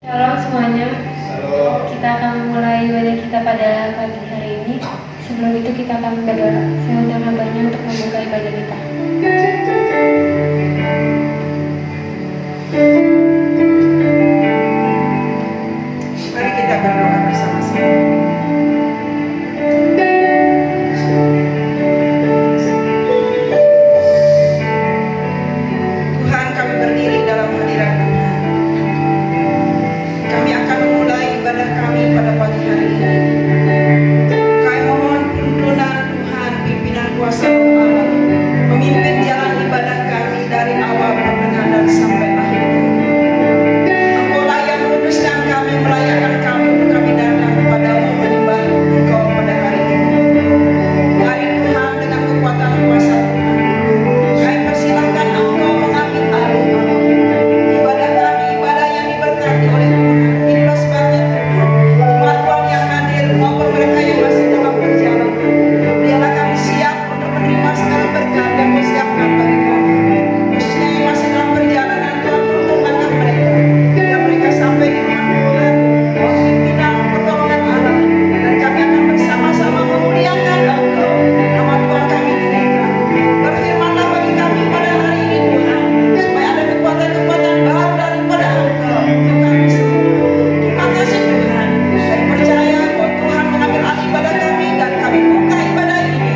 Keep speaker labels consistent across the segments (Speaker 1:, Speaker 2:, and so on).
Speaker 1: Shalom semuanya.
Speaker 2: Halo.
Speaker 1: Kita akan memulai ibadah kita pada pagi hari ini. Sebelum itu kita akan berdoa. Saya undang hambanya untuk membuka ibadah kita.
Speaker 3: Mari kita berdoa bersama-sama. Tuhan, kami berdiri dalam hadirat Tuhan. Kami akan memulai ibadah kami pada pagi hari ini. Kami mohon tuntunan Tuhan, pimpinan kuasa Allah, memimpin jalan ibadah kami dari awal pertengahan dan sampai akhir. Engkaulah yang memutuskan kami, melayakan kami, untuk kami datang kepadamu menyembah Engkau pada hari ini. Mari Tuhan, dengan kekuatan kuasa Tuhan, kami persilahkan Engkau mengambil alih ibadah kami, ibadah yang diberkati oleh Tuhan. Inilah sebabnya Tuhan, jemaat Tuhan yang hadir maupun mereka yang masih dalam perjalanan, biarlah kami siap untuk menerima segala berkat yang Kau siapkan bagi kami. Khususnya yang masih dalam perjalanan, Tuhan tuntun langkah mereka, hingga mereka sampai di rumah Tuhan. Mohon pimpinan pertolongan Allah, dan kami akan bersama-sama memuliakan Engkau. Nama Tuhan kami tinggikan. Berfirmanlah bagi kami pada hari ini Tuhan, supaya ada kekuatan-kekuatan baru daripada Engkau untuk kami semua. Terima kasih Tuhan. Kami percaya bahwa Tuhan mengambil alih ibadah kami, dan kami buka ibadah ini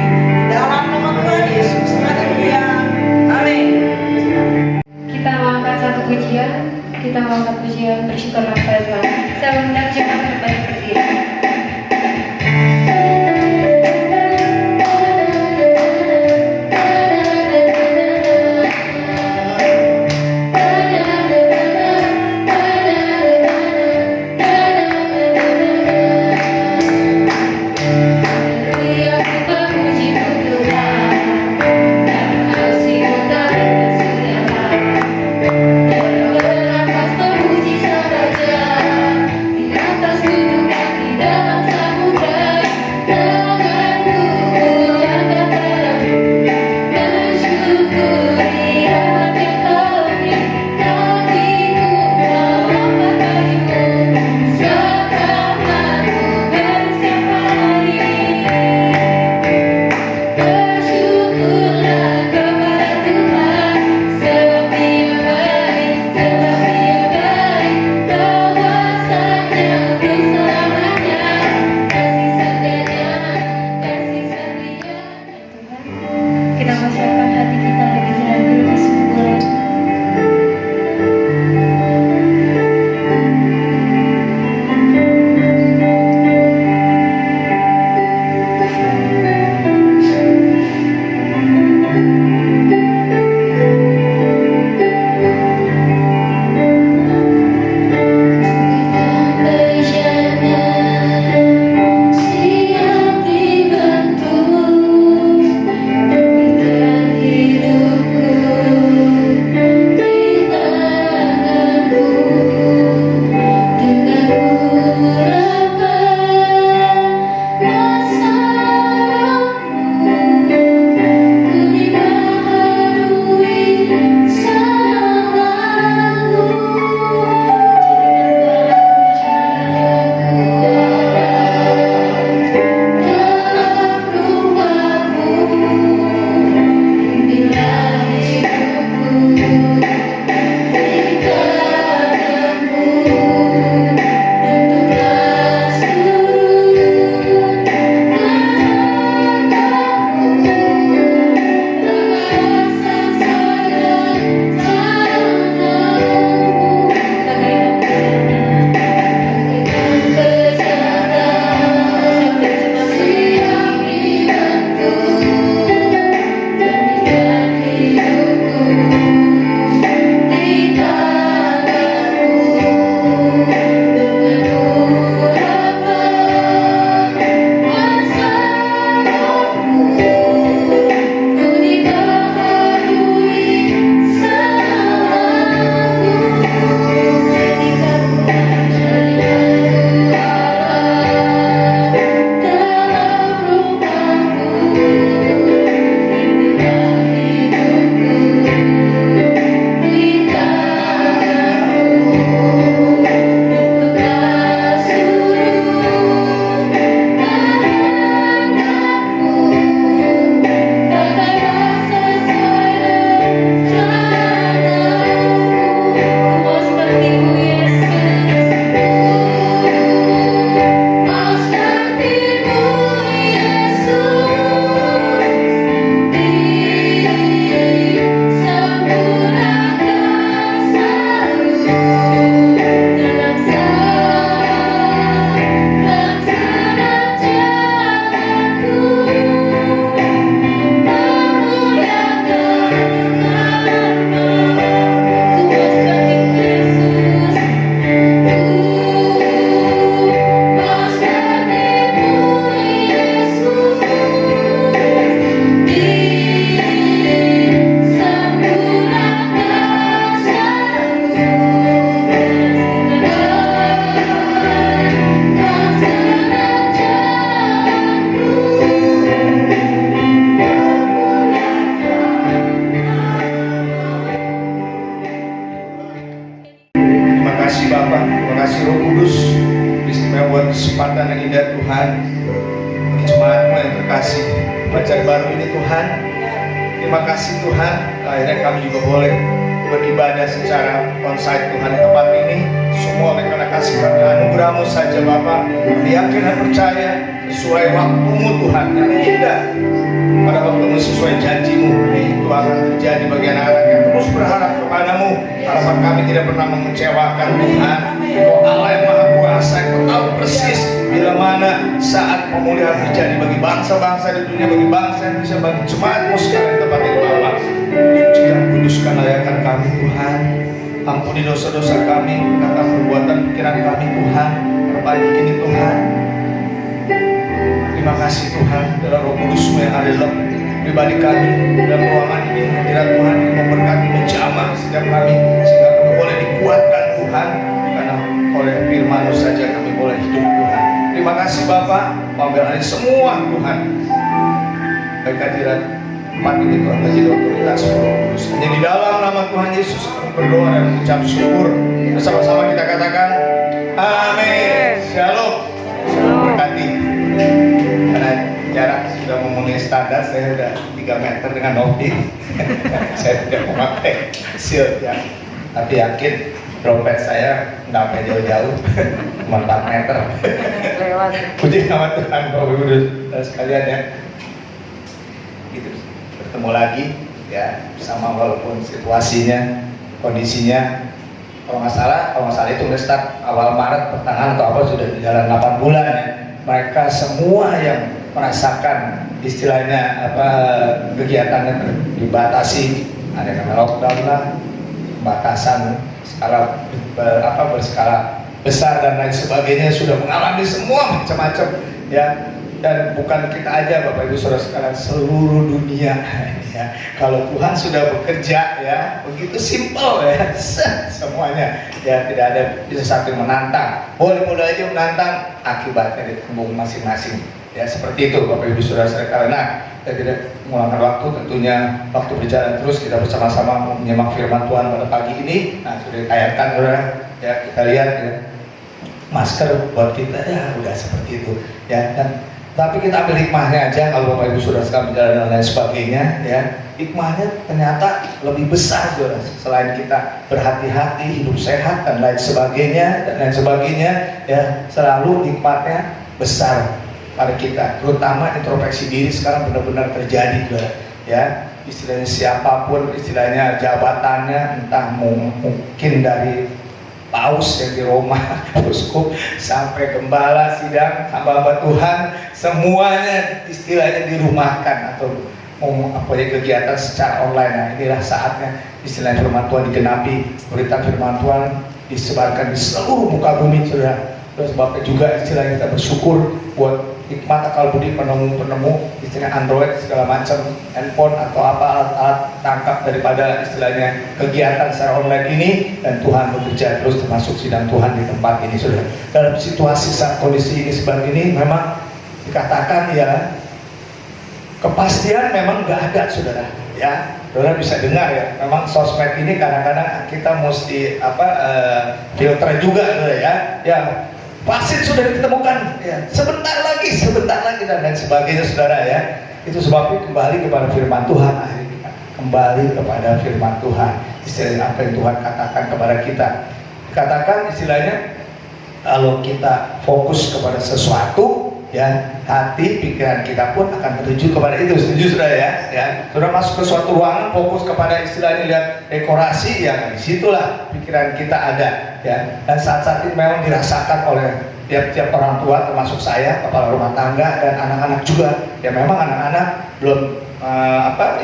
Speaker 3: dalam nama Tuhan Yesus. Haleluya. Amin.
Speaker 1: Kita mengangkat satu pujian. Kita mengangkat pujian bersyukurlah pada Tuhan. Saya undang jemaat kembali berdiri. Haleluya, kita puji-Mu Tuhan. Kasih-Mu tak tersudahan. Bernafas memuji saja di atas gunung.
Speaker 2: pengajar baru ini Tuhan. Terima kasih Tuhan, akhirnya kami juga boleh beribadah secara onsite Tuhan di tempat ini. Semua oleh karena kasih karunia anugerah-Mu saja Bapa. Kami yakin dan percaya sesuai waktu-Mu Tuhan yang indah. Pada waktu-Mu sesuai janji-Mu, itu akan terjadi bagi anak-anak yang terus berharap kepada-Mu. Harapan kami tidak pernah mengecewakan Tuhan. Kau Allah yang Maha Kuasa, Kau tahu persis bila mana saat pemulihan terjadi bagi bangsa-bangsa di dunia, bagi bangsa yang bisa, bagi jemaat-Mu sekarang di tempat ini Bapa. Suci yang kuduskan layakan kami Tuhan. Ampuni dosa-dosa kami, kata perbuatan pikiran kami Tuhan. Pagi ini Tuhan, terima kasih Tuhan dalam Roh Kudus-Mu yang ada dalam pribadi kami, dalam ruangan ini. Hadirat Tuhan yang memberkati, menjamah setiap kami, sehingga kami boleh dikuatkan Tuhan, karena oleh firman-Mu saja kami boleh hidup Tuhan. Terima kasih Bapa, ambil alih semua Tuhan, baik hadirat tempat ini Tuhan menjadi otoritas Roh Kudus. Hanya di dalam nama Tuhan Yesus kami berdoa dan mengucap syukur. Bersama-sama kita katakan amin. Shalom. Berkati. Karena jarak sudah memenuhi standar, saya sudah 3 meter dengan Novi. Saya tidak memakai shield ya, tapi yakin dompet saya nggak sampai jauh-jauh, cuma 4 meter. Puji nama Tuhan, Bapak Ibu dan sekalian ya. Gitu, bertemu lagi ya, sama walaupun situasinya, kondisinya. Kalau nggak salah itu udah start awal Maret, pertengahan atau apa, sudah jalan 8 bulan ya. Mereka semua yang merasakan istilahnya kegiatannya dibatasi, ada yang lockdown lah, batasan skala berskala besar dan lain sebagainya, sudah mengalami semua macam-macam ya. Dan bukan kita aja Bapak Ibu Saudara sekalian, seluruh dunia ya. Kalau Tuhan sudah bekerja ya, begitu simpel ya, semuanya ya, tidak ada bisa satu yang menantang. Boleh aja menantang, akibatnya ditanggung masing-masing ya, seperti itu Bapak Ibu Saudara sekalian. Nah, kita tidak mengulangkan waktu, tentunya waktu berjalan terus, kita bersama-sama menyimak firman Tuhan pada pagi ini. Nah, sudah ditayangkan Saudara ya, kita lihat ya, masker buat kita ya udah seperti itu ya. Dan tapi kita ambil hikmahnya aja, kalau Bapak Ibu Saudara sekalian berjalan dan lain sebagainya ya. Hikmahnya ternyata lebih besar Saudara, selain kita berhati-hati, hidup sehat dan lain sebagainya ya, selalu hikmatnya besar pada kita, terutama introspeksi diri sekarang benar-benar terjadi Saudara ya. Istilahnya siapapun, istilahnya jabatannya, entah mungkin dari paus yang di Roma, uskup, sampai gembala, sidang, hamba-hamba Tuhan, semuanya istilahnya dirumahkan atau kegiatan secara online. Nah, inilah saatnya istilah firman Tuhan digenapi, berita firman Tuhan disebarkan di seluruh muka bumi Saudara. Terus sebabnya juga istilahnya kita bersyukur buat hikmat akal budi penemu istilahnya Android segala macam handphone atau apa alat-alat tangkap daripada istilahnya kegiatan secara online ini, dan Tuhan bekerja terus termasuk sidang Tuhan di tempat ini Saudara. Dalam situasi saat kondisi ini seperti ini memang dikatakan ya, kepastian memang nggak ada Saudara ya. Saudara bisa dengar ya, memang sosmed ini kadang-kadang kita mesti filter juga Saudara ya. Vaksin sudah ditemukan ya, sebentar lagi dan lain sebagainya Saudara ya. Itu sebabnya kembali kepada firman Tuhan, kembali kepada firman Tuhan, istilahnya apa yang Tuhan katakan kepada kita. Katakan istilahnya, kalau kita fokus kepada sesuatu ya, hati pikiran kita pun akan tertuju kepada itu. Setuju Saudara ya? Saudara masuk ke suatu ruangan, fokus kepada istilahnya lihat dekorasi ya, disitulah pikiran kita ada ya. Dan saat-saat ini memang dirasakan oleh tiap orang tua, termasuk saya, kepala rumah tangga dan anak-anak juga ya. Memang anak-anak belum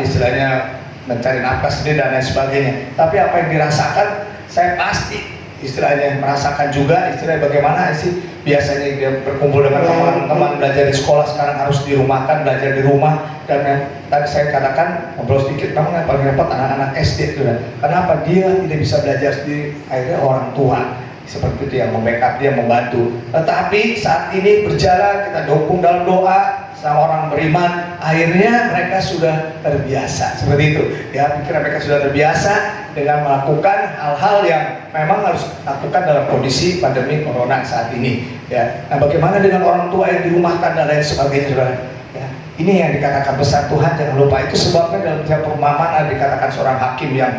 Speaker 2: istilahnya mencari nafkah sendiri dan lain sebagainya, tapi apa yang dirasakan saya pasti istilahnya merasakan juga. Istilahnya bagaimana sih biasanya dia berkumpul dengan teman-teman, belajar di sekolah, sekarang harus dirumahkan, belajar di rumah. Dan yang tadi saya katakan, ngobrol sedikit, memang yang paling repot anak-anak SD Saudara. Kenapa? Dia tidak bisa belajar sendiri, akhirnya orang tua seperti itu yang membackup dia, membantu. Tetapi saat ini berjalan, kita dukung dalam doa sama orang beriman, akhirnya mereka sudah terbiasa seperti itu ya. Pikiran mereka sudah terbiasa dengan melakukan hal-hal yang memang harus dilakukan dalam kondisi pandemi corona saat ini ya. Nah, bagaimana dengan orang tua yang dirumahkan dan lain sebagainya Saudara ya? Ini yang dikatakan besar Tuhan, jangan lupa. Itu sebabnya dalam tiap perumpamaan ada dikatakan seorang hakim yang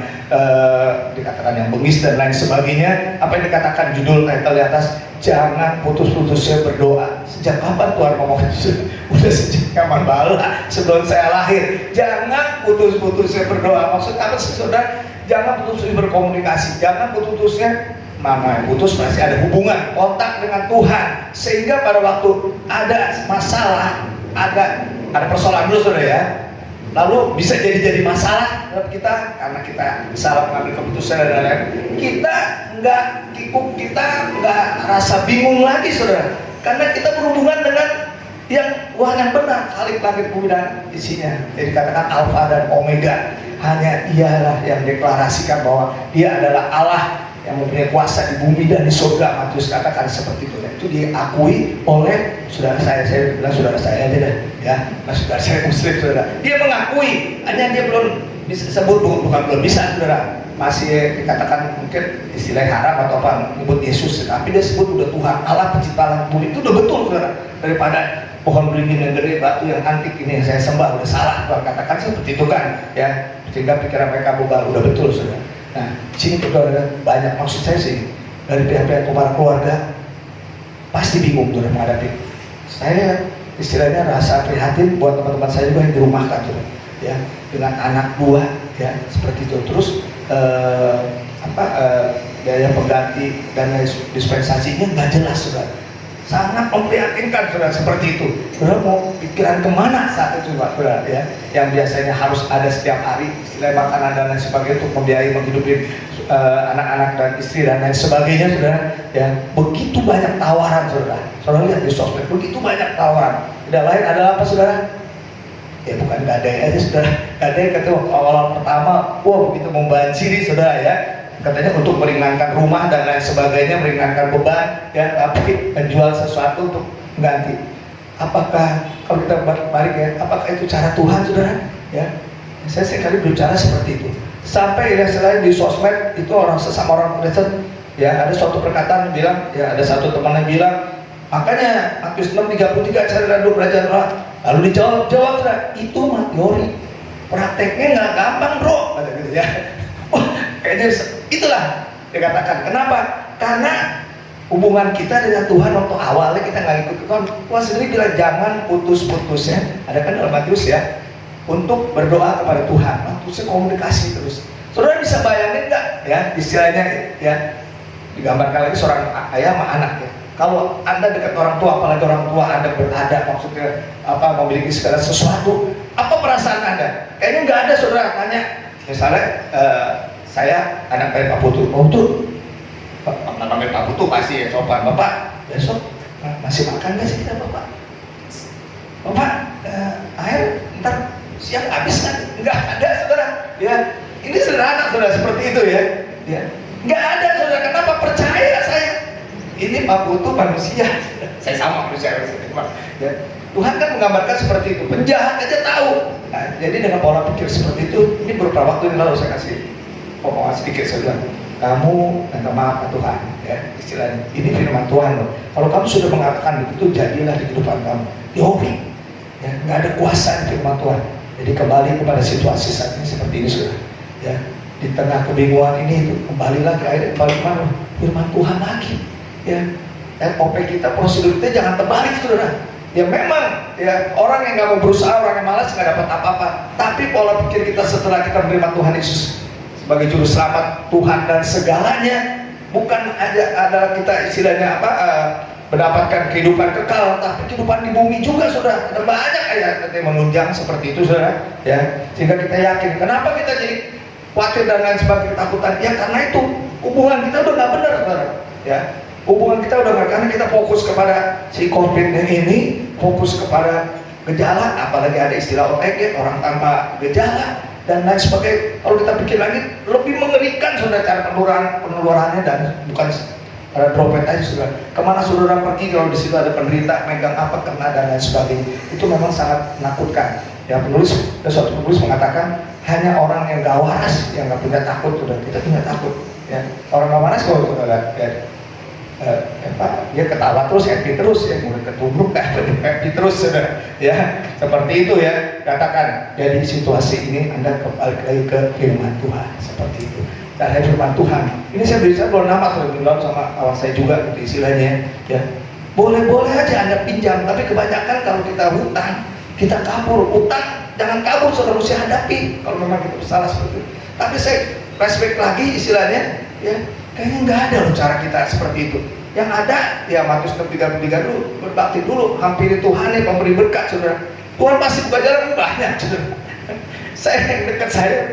Speaker 2: dikatakan yang bengis dan lain sebagainya. Apa yang dikatakan judul title di atas, jangan putus-putusnya berdoa. Sejak kapan Tuhan ngomong itu? Udah sejak zaman bala, sebelum saya lahir. Jangan putus-putusnya berdoa. Maksud apa sih saudara? Jangan putus-putusnya berkomunikasi. Jangan putus-putusnya, nama yang putus pasti ada hubungan kontak dengan Tuhan, sehingga pada waktu ada masalah, ada persoalan dulu saudara ya, lalu bisa jadi masalah dalam kita karena kita salah mengambil keputusan dan lain-lain. Kita nggak kikuk, kita nggak rasa bingung lagi saudara, karena kita berhubungan dengan yang Tuhan yang benar, Khalik langit bumi dan isinya. Jadi katakan Alfa dan Omega, hanya Dialah yang deklarasikan bahwa Dia adalah Allah yang mempunyai kuasa di bumi dan di surga. Matius katakan seperti itu. Itu diakui oleh saudara saya bilang saudara saya aja dah, ya. Nah, saudara saya Muslim saudara. Dia mengakui, hanya dia belum bisa sebut, bukan belum bisa saudara. Masih dikatakan mungkin istilah haram atau apa, menyebut Yesus. Tapi dia sebut udah Tuhan Allah pencipta langit bumi. Itu udah betul saudara. Daripada pohon beringin yang gede, batu yang antik ini yang saya sembah udah salah. Tuhan katakan seperti itu kan, ya. Sehingga pikiran mereka bubal, udah betul saudara. Nah, sini saudara banyak, maksud saya sih dari pihak-pihak para keluarga pasti bingung saudara menghadapi. Saya istilahnya rasa prihatin buat teman-teman saya juga yang dirumahkan saudara, ya, dengan anak dua, ya, seperti itu. Terus biaya pengganti dan dispensasinya nggak jelas saudara. Sangat memprihatinkan saudara seperti itu. Saudara mau pikiran kemana saat itu Pak saudara, ya? Yang biasanya harus ada setiap hari istilah makanan dan lain sebagainya untuk membiayai menghidupi anak-anak dan istri dan lain sebagainya saudara, ya. Begitu banyak tawaran saudara. Saudara lihat di sosmed, begitu banyak tawaran. Tidak lain adalah apa saudara? Ya bukan gadai aja saudara. Gadai kata awal pertama, wah begitu membanjiri saudara ya. Katanya untuk meringankan rumah dan lain sebagainya, meringankan beban, ya, tapi menjual sesuatu untuk mengganti. Apakah kalau kita balik ya, apakah itu cara Tuhan saudara? Ya, saya sekali berbicara seperti itu. Sampai ya selain di sosmed itu sesama orang Kristen, ya ada suatu perkataan yang bilang, ya ada satu teman yang bilang, makanya Matius 6:33 carilah dulu belajar doa. Lalu dijawab saudara, itu mah teori, prakteknya nggak gampang bro, kata gitu ya. Kayaknya itulah dikatakan. Kenapa? Karena hubungan kita dengan Tuhan waktu awalnya kita nggak ikut Tuhan. Tuhan sendiri bilang jangan putus-putusnya. Ada kan dalam Matius ya, untuk berdoa kepada Tuhan. Matiusnya komunikasi terus. Saudara bisa bayangin nggak ya istilahnya ya, digambarkan lagi seorang ayah sama anak ya. Kalau Anda dekat orang tua, apalagi orang tua Anda berada, maksudnya apa, memiliki segala sesuatu, apa perasaan Anda? Kayaknya nggak ada saudara tanya. Misalnya saya anak dari Pak Putu, panggil Pak Putu pasti ya sopan, Bapak besok masih makan nggak sih kita Bapak? Bapak air ntar siang habis kan? Nggak ada saudara, ya ini sederhana saudara seperti itu ya, ya nggak ada saudara. Kenapa? Percaya saya, ini Pak Putu manusia, saya sama manusia, ya. Tuhan kan menggambarkan seperti itu, penjahat aja tahu. Nah, jadi dengan pola pikir seperti itu, ini beberapa waktu yang lalu saya kasih omongan sedikit, saya bilang, kamu minta maaf ke Tuhan, ya istilahnya. Ini firman Tuhan loh. Kalau kamu sudah mengatakan itu, jadilah di kehidupan kamu. Yogi, ya nggak ada kuasa di firman Tuhan. Jadi kembali kepada situasi saat ini seperti ini sudah, ya di tengah kebingungan ini itu kembali lagi akhirnya kembali mana firman Tuhan lagi, ya. SOP kita, prosedur kita jangan terbalik saudara. Ya memang ya orang yang nggak mau berusaha, orang yang malas nggak dapat apa-apa. Tapi pola pikir kita setelah kita menerima Tuhan Yesus sebagai juru selamat Tuhan dan segalanya, bukan adalah kita istilahnya apa mendapatkan kehidupan kekal, tapi kehidupan di bumi juga sudah. Ada banyak ayat yang menunjang seperti itu saudara, ya. Sehingga kita yakin. Kenapa kita jadi khawatir dan lain sebagainya, ketakutan? Ya karena itu hubungan kita udah nggak benar saudara, ya. Hubungan kita udah nggak, karena kita fokus kepada si COVID ini, fokus kepada gejala, apalagi ada istilah OTG, orang tanpa gejala dan lain sebagainya. Kalau kita pikir lagi, lebih mengerikan saudara cara penularannya, dan bukan pada droplet aja saudara. Kemana saudara pergi kalau di situ ada penderita, megang apa, kena dan lain sebagainya, itu memang sangat menakutkan. Ya suatu penulis mengatakan hanya orang yang gak waras yang gak punya takut, saudara. Kita punya takut. Ya. Orang gak waras kalau saudara, ya. dia ketawa terus, happy terus ya, mulai ketubruk happy terus saudara ya, seperti itu ya. Katakan, jadi situasi ini Anda kembali lagi ke firman Tuhan seperti itu. Dan firman Tuhan ini saya bisa belum nama sudah bilang sama kawan saya juga gitu istilahnya ya. Boleh-boleh aja Anda pinjam, tapi kebanyakan kalau kita hutang, kita kabur. Utang jangan kabur, saudara, mesti hadapi kalau memang kita bersalah seperti itu. Tapi saya flashback lagi istilahnya ya, kayaknya nggak ada loh cara kita seperti itu. Yang ada ya Matius 6:33 dulu, berbakti dulu, hampiri Tuhan yang memberi berkat saudara. Tuhan pasti buka jalan banyak saudara. Saya yang dekat saya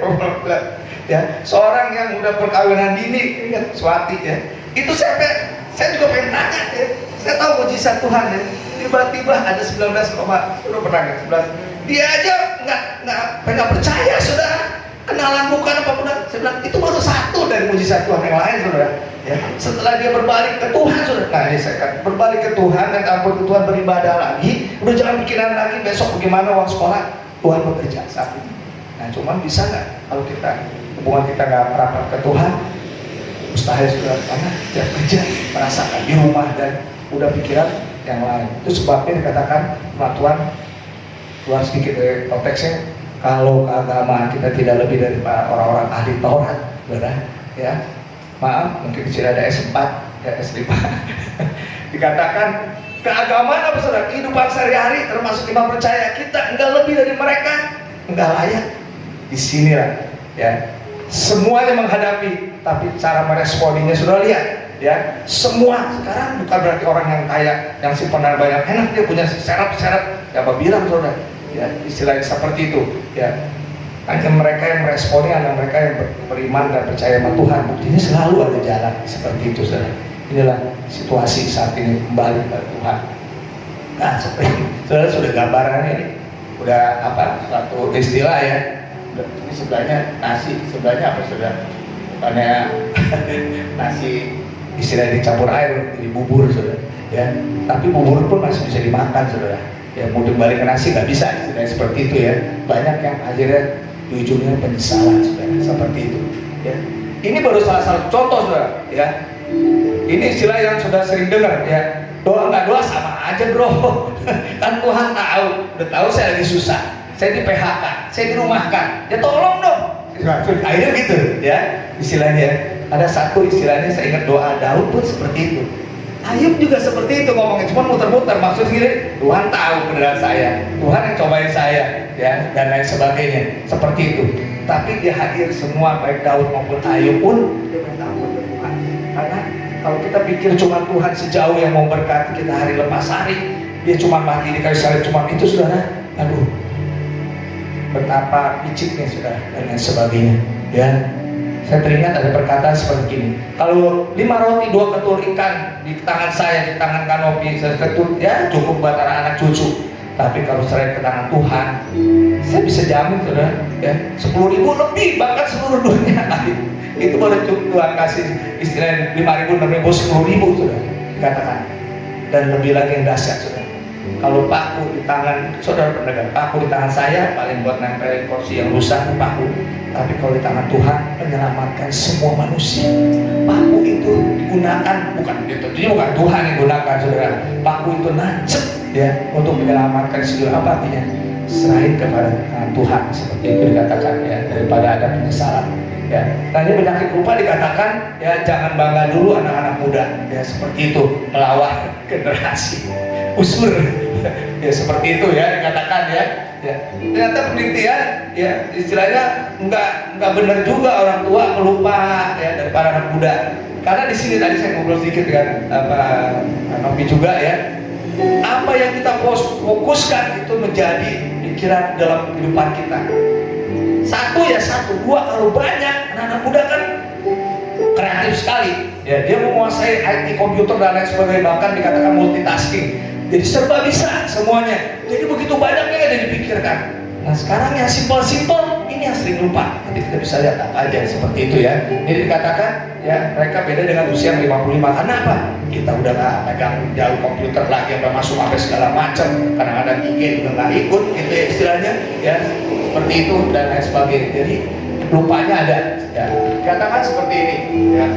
Speaker 2: ya, seorang yang udah perkawinan dini, ingat Swati ya, itu saya juga pengen tanya ya. Saya tahu mujizat Tuhan ya. Tiba-tiba ada 19, sudah pernah nggak 11. Dia aja nggak percaya saudara. Kenalan bukan apa benar, saya bilang itu baru satu dari mujizat Tuhan, yang lain saudara ya. Setelah dia berbalik ke Tuhan saudara, nah ini saya kata berbalik ke Tuhan dan ampun ke Tuhan, beribadah lagi, udah jangan pikiran lagi besok bagaimana uang sekolah, Tuhan bekerja saat ini. Nah cuman bisa nggak kalau kita hubungan kita nggak rapat ke Tuhan, mustahil saudara, karena dia kerja merasakan di rumah dan udah pikiran yang lain. Itu sebabnya dikatakan Tuhan keluar sedikit dari konteksnya, kalau keagamaan kita tidak lebih dari orang-orang ahli Taurat, saudara, ya, maaf, mungkin sudah ada S4, ya S5. Dikatakan keagamaan apa saudara? Kehidupan sehari-hari termasuk iman percaya kita enggak lebih dari mereka, enggak layak. Di sinilah, ya, semuanya menghadapi, tapi cara meresponinya sudah lihat, ya, semua sekarang bukan berarti orang yang kaya, yang simpenan banyak, enak dia punya serap-serap, ya, apa bilang saudara? Ya, istilahnya seperti itu ya, hanya mereka yang meresponnya, hanya mereka yang beriman dan percaya sama Tuhan, buktinya selalu ada jalan seperti itu saudara. Inilah situasi saat ini kembali ke Tuhan. Nah seperti saudara sudah gambarannya ini, udah apa, suatu istilah ya, ini sebelahnya nasi, sebelahnya apa saudara, bukannya nasi istilahnya dicampur air jadi bubur saudara ya, tapi bubur pun masih bisa dimakan saudara ya. Mau kembali ke nasi nggak bisa, istilahnya seperti itu ya. Banyak yang akhirnya di ujungnya penyesalan saudara, seperti itu ya. Ini baru salah satu contoh saudara ya. Ini istilah yang sudah sering dengar ya, doa nggak doa sama aja bro. Kan Tuhan tahu, udah tahu saya lagi susah, saya di PHK, saya dirumahkan, ya tolong dong. Akhirnya gitu ya istilahnya. Ada satu istilahnya saya ingat, doa Daud pun seperti itu. Ayub juga seperti itu ngomongnya, cuma muter-muter, maksud gini, Tuhan tahu beneran saya, Tuhan yang cobain saya ya, dan lain sebagainya seperti itu. Tapi dia hadir semua, baik Daud maupun Ayub pun dia minta ampun ke Tuhan. Karena kalau kita pikir cuma Tuhan sejauh yang mau berkati kita hari lepas hari, dia cuma mati di kayu salib, cuma itu saudara, aduh betapa piciknya saudara, dan lain sebagainya ya. Saya teringat ada perkataan seperti ini, kalau 5 roti 2 ketul ikan di tangan saya, di tangan kanopi saya ketul, ya cukup buat anak-anak cucu. Tapi kalau serahin ke tangan Tuhan, saya bisa jamin saudara ya, 10.000 lebih, bahkan seluruh dunia. Itu boleh Tuhan kasih istilahnya 5.000, 6.000, 10.000 saudara, dikatakan. Dan lebih lagi yang dahsyat saudara, kalau paku di tangan saudara pendengar, paku di tangan saya paling buat nempelin kursi yang rusak paku. Tapi kalau di tangan Tuhan menyelamatkan semua manusia. Paku itu digunakan bukan Tuhan yang gunakan saudara. Paku itu nancep ya untuk menyelamatkan seluruh, apa artinya? Serahin kepada tangan Tuhan, seperti itu dikatakan ya, daripada ada penyesalan ya. Nah ini penyakit lupa dikatakan ya, jangan bangga dulu anak-anak muda ya, seperti itu, melawan generasi usur ya, seperti itu ya dikatakan ya. Ya, ternyata penelitian ya istilahnya nggak benar juga orang tua melupa ya daripada anak muda. Karena di sini tadi saya ngobrol sedikit dengan Novi juga ya, apa yang kita fokuskan itu menjadi pikiran dalam kehidupan kita. Satu ya satu, dua kalau banyak, anak-anak muda kan kreatif sekali ya, dia menguasai IT, komputer dan lain sebagainya, bahkan dikatakan multitasking. Jadi serba bisa semuanya. Jadi begitu banyaknya yang dipikirkan. Nah sekarang yang simpel-simpel ini yang sering lupa. Nanti kita bisa lihat apa aja seperti itu ya. Jadi dikatakan ya, mereka beda dengan usia 55. Karena apa? Kita udah nggak pegang jauh komputer lagi, udah masuk sampai segala macam. Kadang-kadang IG juga nggak ikut, gitu ya istilahnya ya, seperti itu dan lain sebagainya. Jadi lupanya ada. Ya, dikatakan seperti ini ya.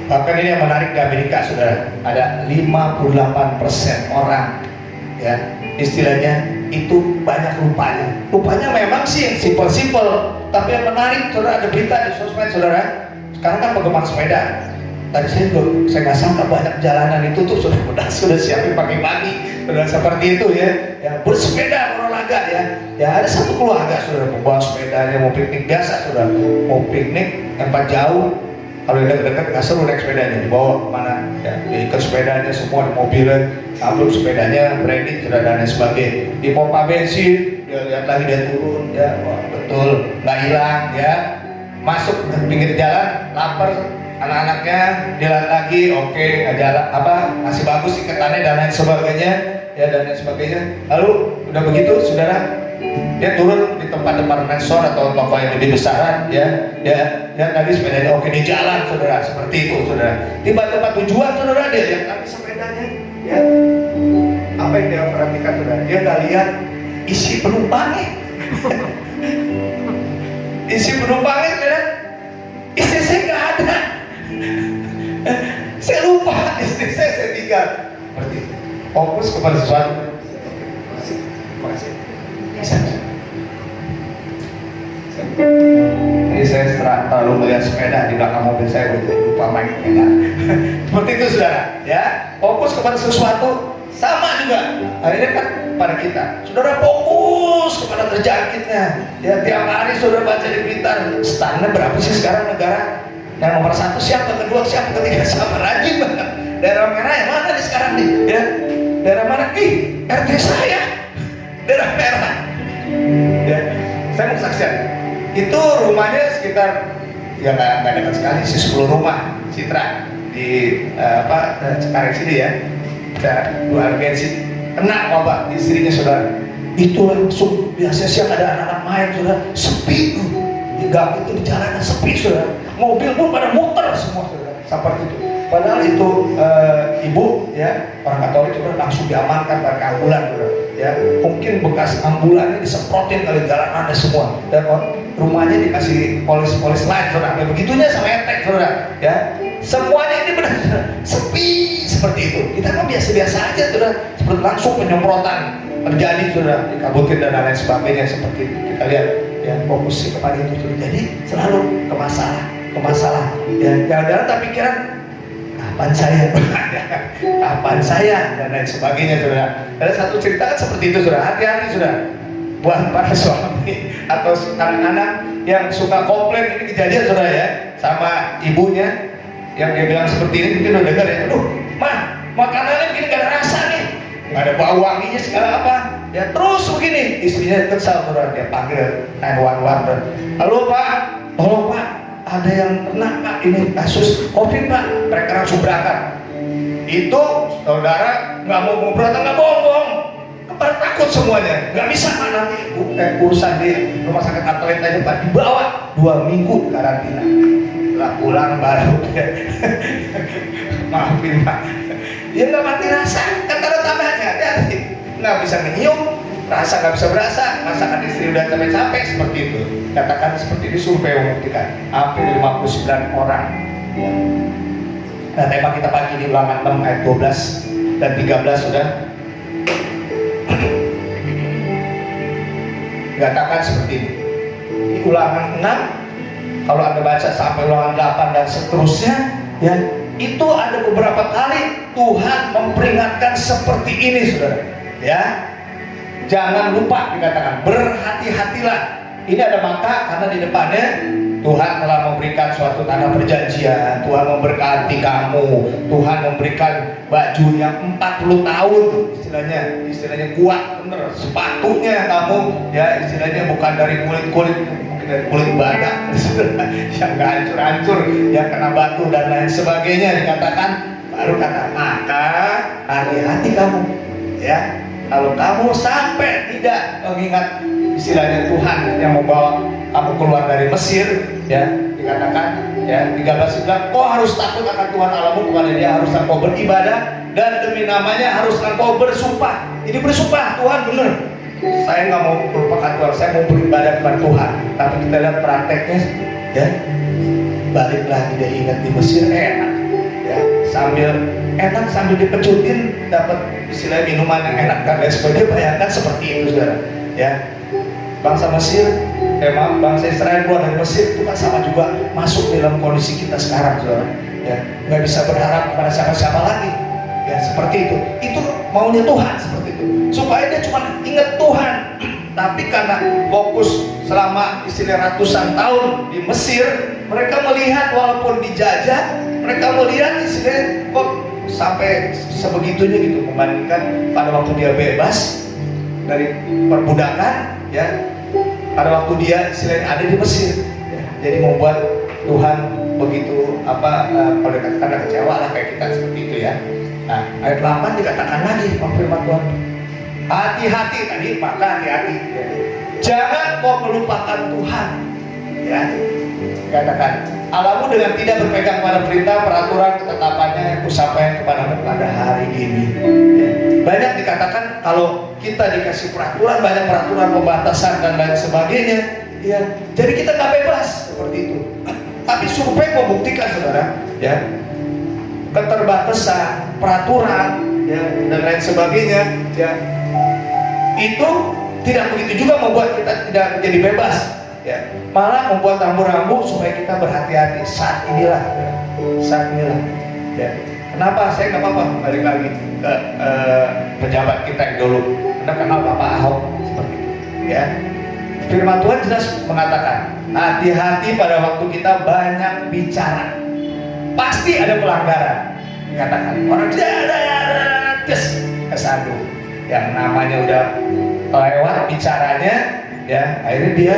Speaker 2: Bahkan ini yang menarik di Amerika, saudara, ada 58% orang, ya, istilahnya itu banyak lupanya. Lupanya memang sih yang simpel-simpel, tapi yang menarik, saudara, ada berita di sosmed, saudara. Sekarang kan penggemar sepeda. Tadi saya nggak sangka banyak jalanan itu tuh sudah siapin pagi-pagi, sudah seperti itu ya. Yang bersepeda berolahraga ya. Ya ada satu keluarga sudah membawa sepedanya mau piknik biasa, sudah mau piknik tempat jauh. Kalau dekat-dekat nggak seru naik sepedanya, dibawa kemana? Ya, diikat sepedanya semua di mobilnya, belum sepedanya branding sudah dan lain sebagainya. Di pompa bensin, dia lihat lagi dia turun, ya, wah, betul, nggak hilang ya. Masuk ke pinggir jalan, lapar. Anak-anaknya jalan lagi, oke, nggak jalan masih bagus iketannya dan lain sebagainya, ya dan lain sebagainya. Lalu udah begitu, saudara, dia turun di tempat departemen store atau toko yang lebih besaran, ya, lihat lagi sepedanya, oke, di jalan, saudara, seperti itu, saudara. Tiba tempat tujuan, saudara, dia lihat lagi sepedanya, ya. Apa yang dia perhatikan, saudara? Dia nggak lihat isi penumpangnya, isi penumpangnya, saudara. Istri saya nggak ada. Saya lupa istri saya tinggal. Berarti fokus kepada sesuatu. Terima kasih. Ini saya terlalu melihat sepeda di belakang mobil saya, lupa main sepeda. Seperti itu, saudara. Ya, fokus kepada sesuatu. Sama juga. Akhirnya kan pada kita, saudara, fokus kepada terjangkitnya. Ya, tiap hari saudara baca di Blitar, standar berapa sih sekarang negara? Yang nomor 1 siapa, kedua siapa, ketiga siapa, rajin banget. Daerah merah yang mana nih sekarang nih? Ya, daerah mana? RT saya, daerah merah. Ya, saya mau saksikan. Itu rumahnya sekitar, ya nggak dekat sekali sih, 10 rumah, Citra di Cekaring sini ya. Ada 2 urgensi, kena wabah istrinya, saudara. Itu langsung biasanya siang ada anak-anak main, saudara, sepi tuh. Di gang itu di jalanan sepi, saudara. Mobil pun pada muter semua, saudara. Seperti itu. Padahal itu ibu, ya, orang Katolik, saudara, langsung diamankan pakai ambulan, saudara. Ya, mungkin bekas ambulannya disemprotin kali jalanannya semua. Dan rumahnya dikasih polis lain, saudara. Ya, begitunya sama etek, saudara. Ya, semuanya ini benar sepi seperti itu. Kita kan biasa-biasa aja, saudara. Seperti langsung penyemprotan terjadi, saudara, dikabutin dan lain sebagainya, seperti itu. Kita lihat, ya, fokus kepada itu, saudara. Jadi selalu ke masalah. Ya, jangan-jangan tak pikiran kapan saya dan lain sebagainya, saudara. Ada satu cerita kan seperti itu, saudara. Hati-hati, saudara, buat para suami atau anak-anak yang suka komplain. Ini kejadian, saudara, ya, sama ibunya yang dia bilang seperti ini. Mungkin udah dengar ya, aduh, mah, makanannya begini gak ada rasa nih, gak ada bau wanginya segala apa, ya terus begini. Istrinya kesal, saudara, dia panggil 911. Halo Pak, tolong Pak, ada yang kena Pak, ini kasus COVID Pak. Mereka langsung berangkat. Itu saudara nggak mau berangkat, nggak bohong, pada takut semuanya, nggak bisa Pak, nanti urusan di rumah sakit Atlanta itu Pak, dibawa 2 minggu karantina. Setelah pulang baru maafin Pak, dia nggak mati rasa, kan ada tambahannya, hati-hati, nggak bisa nyium, rasa nggak bisa berasa, masakan istri udah capek-capek, seperti itu. Katakan seperti ini, survei membuktikan hampir 59 orang. Ya. Nah, tema kita pagi ini Ulangan 6 ayat 12 dan 13, sudah dikatakan seperti ini. Di Ulangan 6, kalau Anda baca sampai Ulangan 8 dan seterusnya, ya, itu ada beberapa kali Tuhan memperingatkan seperti ini, saudara. Ya, jangan lupa dikatakan, berhati-hatilah. Ini ada maka, karena di depannya Tuhan telah memberikan suatu tanah perjanjian. Tuhan memberkati kamu. Tuhan memberikan baju yang 40 tahun, istilahnya kuat, bener. Sepatunya kamu, ya, istilahnya bukan dari kulit, mungkin dari kulit badak, yang gak hancur-hancur, yang kena batu dan lain sebagainya. Dikatakan, baru kata, maka hati-hati kamu, ya. Kalau kamu sampai tidak mengingat, istilahnya Tuhan yang membawa kamu keluar dari Mesir, ya, dikatakan, ya, 13 bilang, kau harus takut akan Tuhan Allahmu, kepada Dia harus engkau beribadah, dan demi namanya harus engkau bersumpah. Ini bersumpah, Tuhan benar, saya nggak mau melupakan Tuhan, saya mau beribadah kepada Tuhan. Tapi kita lihat prakteknya, ya, balik lagi dia ingat di Mesir enak, sambil enak, sambil dipecutin dapat istilah minuman yang enak dan lain sebagainya. Bayangkan seperti itu, saudara. Ya, bangsa Mesir, bangsa Israel keluar dari Mesir itu kan sama juga masuk dalam kondisi kita sekarang, saudara. Ya, nggak bisa berharap kepada siapa-siapa lagi. Ya, seperti itu. Itu maunya Tuhan seperti itu. Supaya dia cuma ingat Tuhan. Tapi karena fokus selama istilah ratusan tahun di Mesir, mereka melihat walaupun dijajah, mereka melihat istilah kok sampai sebegitunya gitu membandingkan pada waktu dia bebas dari perbudakan, ya, pada waktu dia istilahnya ada di Mesir. Ya, jadi membuat Tuhan begitu kalau dikatakan kecewa lah kayak kita seperti itu ya. Nah, ayat 8 dikatakan lagi firman Tuhan. Hati-hati tadi, maka hati-hati. Jangan kau melupakan Tuhan. Ya, katakan Allahmu dengan tidak berpegang pada perintah, peraturan, ketetapannya yang kusampaikan kepadamu pada hari ini. Ya. Banyak dikatakan kalau kita dikasih peraturan, banyak peraturan pembatasan dan lain sebagainya. Ya, jadi kita nggak bebas seperti itu. Tapi survei membuktikan, saudara, ya, keterbatasan, peraturan, ya, dan lain sebagainya, ya, itu tidak begitu juga membuat kita tidak menjadi bebas, ya, malah membuat rambu-rambu supaya kita berhati-hati saat inilah, ya, saat inilah, ya. Kenapa saya nggak apa-apa balik lagi ke pejabat kita yang dulu, Anda kenal Bapak Ahok seperti itu, ya. Firman Tuhan jelas mengatakan hati-hati pada waktu kita banyak bicara, pasti ada pelanggaran. Dikatakan orang tidak ada kesandung, yang namanya udah lewat bicaranya, ya, akhirnya dia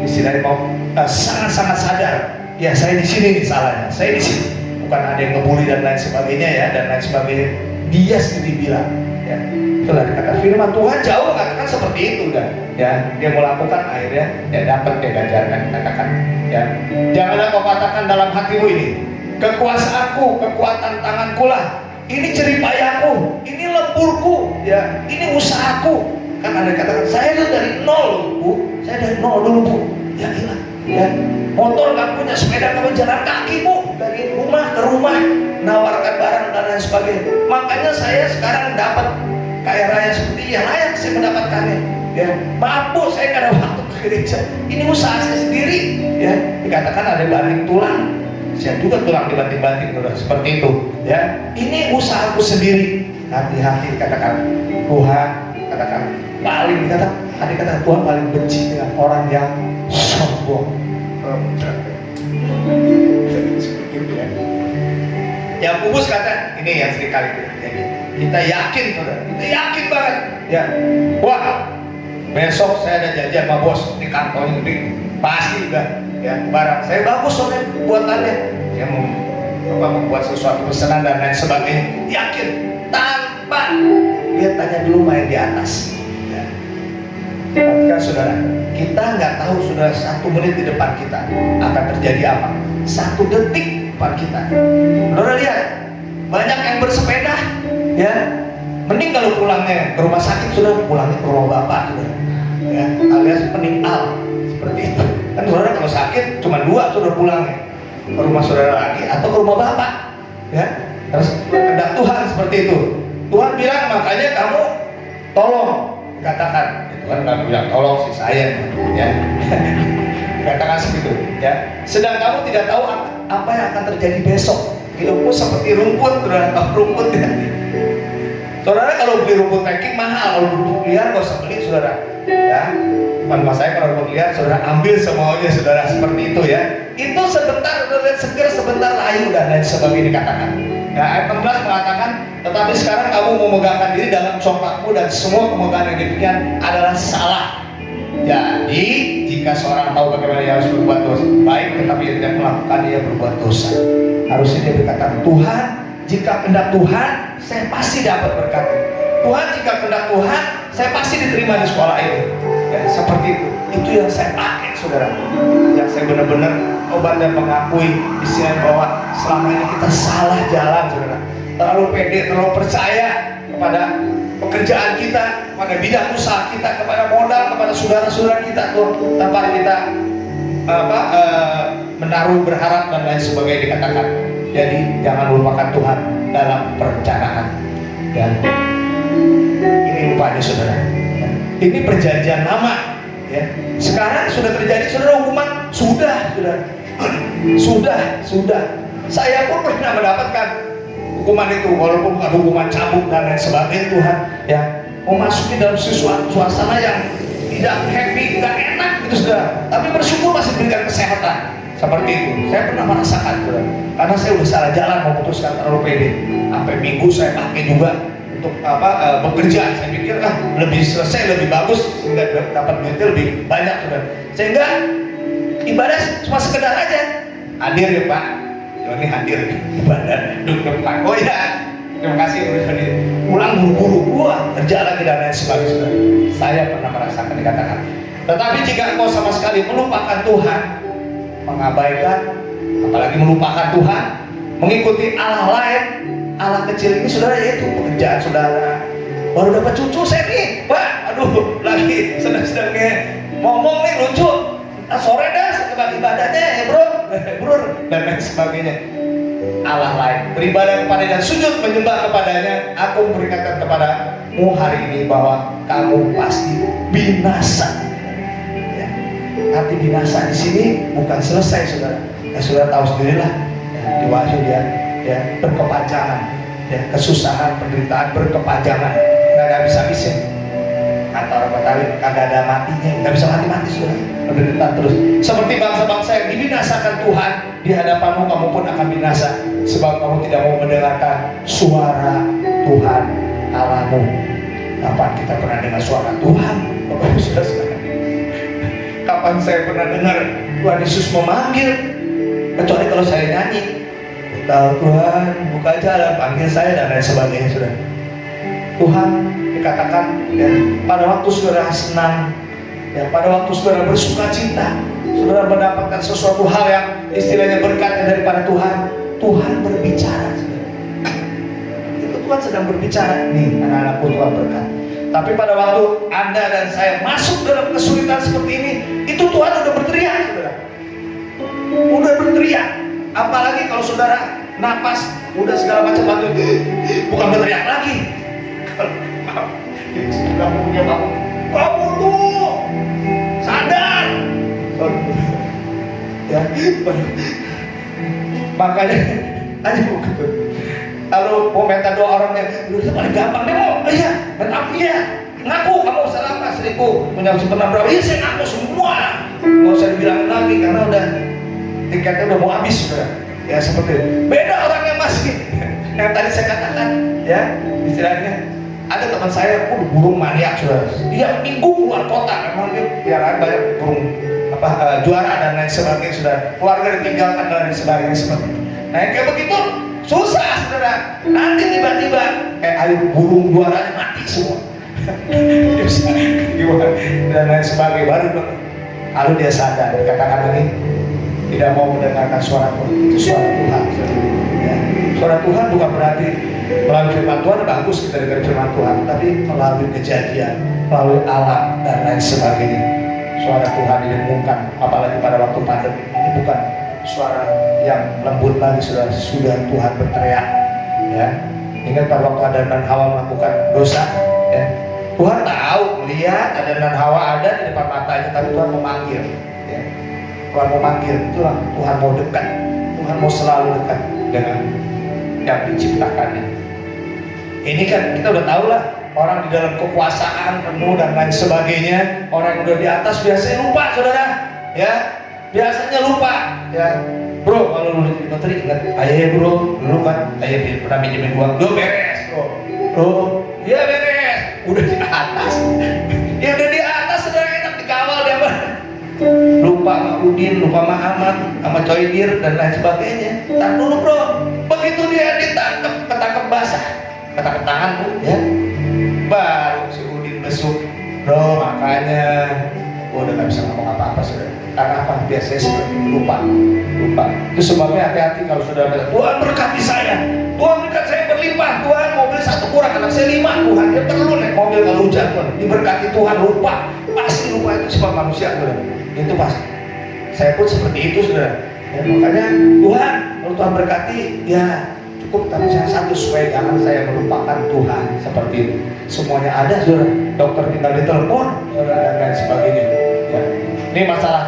Speaker 2: istilahnya mau sangat-sangat sadar, ya saya di sini nih salahnya, saya di sini, bukan ada yang ngebully dan lain sebagainya, ya, dan lain sebagainya. Dia sendiri bilang, ya, itulah dikatakan firman Tuhan jauh mengatakan seperti itu, udah, ya, dia mau lakukan akhirnya, ya, dapat dia gajarkan, dikatakan, ya, janganlah kau katakan dalam hatimu ini, kekuasaanku, kekuatan tanganku lah, ini jeripayaku, ini lemburku, ya, ini usahaku. Kan ada katakan saya itu dari nol, Bu, saya dari nol dulu, Bu. Ya gila, ya, motor nggak punya, sepeda nggak punya, jalan kaki, Bu, dari rumah ke rumah, nawarkan barang dan lain sebagainya. Makanya saya sekarang dapat kaya raya seperti yang layak saya mendapatkannya. Ya, maaf, Bu, saya nggak ada waktu ke gereja. Ini usaha saya sendiri, ya. Dikatakan ada banting tulang. Saya juga tulang dibanting-banting, seperti itu, ya. Ini usahaku sendiri. Hati-hati, katakan Tuhan, katakan paling dikatakan Tuhan paling benci dengan orang yang sombong. Seperti itu, ya. Yang Kubus kata ini yang seringkali terjadi. Kita yakin, saudara, kita yakin banget, ya. Wah, besok saya ada janjian sama bos di kantor ini, pasti juga. Ya, barang saya bagus soalnya buatannya, saya mau membuat sesuatu pesanan dan lain sebagainya, yakin tanpa dia tanya dulu main di atas, ya. Ketika saudara, kita nggak tahu saudara 1 menit di depan kita akan terjadi apa, 1 detik depan kita. Saudara lihat, banyak yang bersepeda, ya, mending kalau pulangnya ke rumah sakit, saudara, pulangnya ke rumah bapak, saudara, ya, alias meninggal seperti itu. Kan saudara kalau sakit cuma 2 saudara pulangnya, ke rumah saudara lagi atau ke rumah bapak, ya. Terus kehendak Tuhan seperti itu. Tuhan bilang makanya kamu tolong, katakan, Tuhan nggak bilang tolong si saya, ya. Katakan seperti itu, ya. Sedang kamu tidak tahu apa yang akan terjadi besok. Hidupmu seperti rumput, saudara, tahu rumput, ya. Saudara kalau beli rumput packing mahal, kalau rumput liar nggak usah beli, saudara, ya. Mas saya kalau rumput liar, saudara ambil semuanya, saudara, seperti itu, ya. Itu sebentar, saudara, seger, sebentar layu dan lain sebagainya dikatakan. Ya, ayat 16 mengatakan, tetapi sekarang kamu memegangkan diri dalam congkakmu dan semua pemegangan yang demikian adalah salah. Jadi jika seorang tahu bagaimana dia harus berbuat dosa baik, tetapi dia tidak melakukan, dia berbuat dosa. Harusnya dia berkata, Tuhan, jika kehendak Tuhan, saya pasti dapat berkat. Tuhan, jika kehendak Tuhan, saya pasti diterima di sekolah ini. Ya, seperti itu. Itu yang saya pakai, saudara. Yang saya benar-benar obat dan mengakui istilahnya bahwa selama ini kita salah jalan, saudara. Terlalu pede, terlalu percaya kepada pekerjaan kita, kepada bidang usaha kita, kepada modal, kepada saudara-saudara kita, tuh, tanpa kita menaruh berharap dan lain sebagainya dikatakan. Jadi jangan lupakan Tuhan. dalam perencanaan. Ya. Ini rupanya saudara. Ya. Ini perjanjian lama. Ya. Sekarang sudah terjadi saudara hukuman, sudah. Saya pun pernah mendapatkan hukuman itu, walaupun bukan hukuman cambuk dan lain sebagainya Tuhan. Ya, memasuki dalam sesuatu suasana yang tidak happy, tidak enak gitu saudara. Tapi bersyukur masih diberikan kesehatan. Seperti itu, saya pernah merasakan saudara. Karena saya udah salah jalan memutuskan terlalu pede. Sampai minggu saya pakai juga untuk bekerja. Saya pikir lebih selesai, lebih bagus, sehingga dapat duitnya lebih banyak saudara. Sehingga ibadah cuma sekedar aja. Hadir ya Pak. Ini hadir ibadah duduk depan. Oh ya, terima kasih udah hadir. Pulang buru-buru, kerja lagi dan lain sebagainya. Saya pernah merasakan dikatakan. Tetapi jika engkau sama sekali melupakan Tuhan, mengabaikan, apalagi melupakan Tuhan, mengikuti Allah lain, Allah kecil ini saudara, yaitu pekerjaan saudara. Baru dapat cucu saya nih, Pak. Aduh, lagi sedang-sedangnya ngomong nih lucu. Sore dah setelah ibadahnya ya bro, dan lain sebagainya. Allah lain beribadah kepada dan sujud menyembah kepadanya. Aku memperingatkan kepadamu hari ini bahwa kamu pasti binasa. Ya. Arti binasa di sini bukan selesai saudara. Ya, saudara tahu sendirilah. Ya, di Wahyu dia ya berkepanjangan, ya kesusahan, penderitaan berkepanjangan, nggak ada habis-habisnya. Kata orang Betawi, kagak ada matinya, nggak bisa mati-mati sudah, menderita terus. Seperti bangsa-bangsa yang dibinasakan Tuhan, di hadapanmu kamu pun akan binasa, sebab kamu tidak mau mendengarkan suara Tuhan Allahmu. Kapan kita pernah dengar suara Tuhan? Bapak Ibu sudah sekalian. Kapan saya pernah dengar Tuhan Yesus memanggil? Kecuali kalau saya nyanyi, tahu Tuhan buka jalan, panggil saya dan lain sebagainya sudah. Tuhan dikatakan ya, pada waktu saudara senang, ya, pada waktu saudara bersuka cita, saudara mendapatkan sesuatu hal yang istilahnya berkatnya daripada Tuhan, Tuhan berbicara. Itu Tuhan sedang berbicara nih, anak-anakku Tuhan berkat. Tapi pada waktu Anda dan saya masuk dalam kesulitan seperti ini, itu Tuhan udah berteriak, saudara. Udah berteriak. Apalagi kalau saudara napas, udah segala macam batu, bukan berteriak lagi. Kamu punya kamu tuh sadar ya. Makanya aja begitu. Kalau mau minta doa orangnya lu paling gampang deh mau iya ngaku ya ngaku kamu salah apa selingkuh punya pernah berapa iya saya ngaku semua nggak usah dibilangin lagi karena udah tiketnya udah mau habis sudah ya seperti itu. Beda orang yang masih yang tadi saya katakan ya istilahnya. Ada teman saya, burung maniak sudah. Dia minggu keluar kota, memang dia piaraan banyak burung juara dan lain sebagainya sudah. Keluarga ditinggalkan dan lain sebagainya seperti itu. Nah kayak begitu susah saudara. Nanti tiba-tiba ayo burung juaranya mati semua. Dan lain sebagainya baru lalu dia sadar katakan ini tidak mau mendengarkan suara Tuhan. Itu suara Tuhan. Ya. Suara Tuhan bukan berarti melalui firman Tuhan bagus kita dengar firman Tuhan, tapi melalui kejadian, melalui alam dan lain sebagainya. Suara Tuhan didengungkan, apalagi pada waktu pandemi ini bukan suara yang lembut lagi, sudah Tuhan berteriak. Ya, ingat pada waktu Adam dan Hawa melakukan dosa, ya. Tuhan tahu, melihat Adam dan Hawa ada di depan matanya, tapi Tuhan memanggil. Ya. Tuhan memanggil, itulah Tuhan mau dekat, Tuhan mau selalu dekat dengan yang diciptakannya. Ini kan kita udah tahu lah, orang di dalam kekuasaan penuh dan lain sebagainya, orang yang udah di atas biasanya lupa saudara, ya biasanya lupa, ya bro kalau lu di menteri ingat ayah bro dulu kan ayah pernah minjemin uang, lo beres bro, ya beres, udah di atas, ya udah di atas saudara enak dikawal dia mah. Lupa sama Udin, lupa sama Ahmad, sama Coidir dan lain sebagainya. Tar dulu bro, begitu dia ditangkap, ketangkep basah, ketangkep tangan bu, ya, baru si Udin besuk, bro makanya gua udah gak bisa ngomong apa-apa sudah. Karena apa? Biasanya seperti lupa. Itu sebabnya hati-hati kalau sudah bilang Tuhan berkati saya, Tuhan berkati saya berlimpah, Tuhan mobil satu kurang, anak saya 5, Tuhan dia perlu naik mobil kalau hujan, Tuhan diberkati Tuhan, lupa, pasti lupa itu sifat manusia Tuhan. Itu pasti. Saya pun seperti itu saudara. Ya, makanya Tuhan kalau Tuhan berkati ya cukup, tapi saya satu, supaya jangan saya melupakan Tuhan seperti itu. Semuanya ada, saudara. Dokter tinggal ditelepon, saudara, dan lain sebagainya. Ya. Ini masalah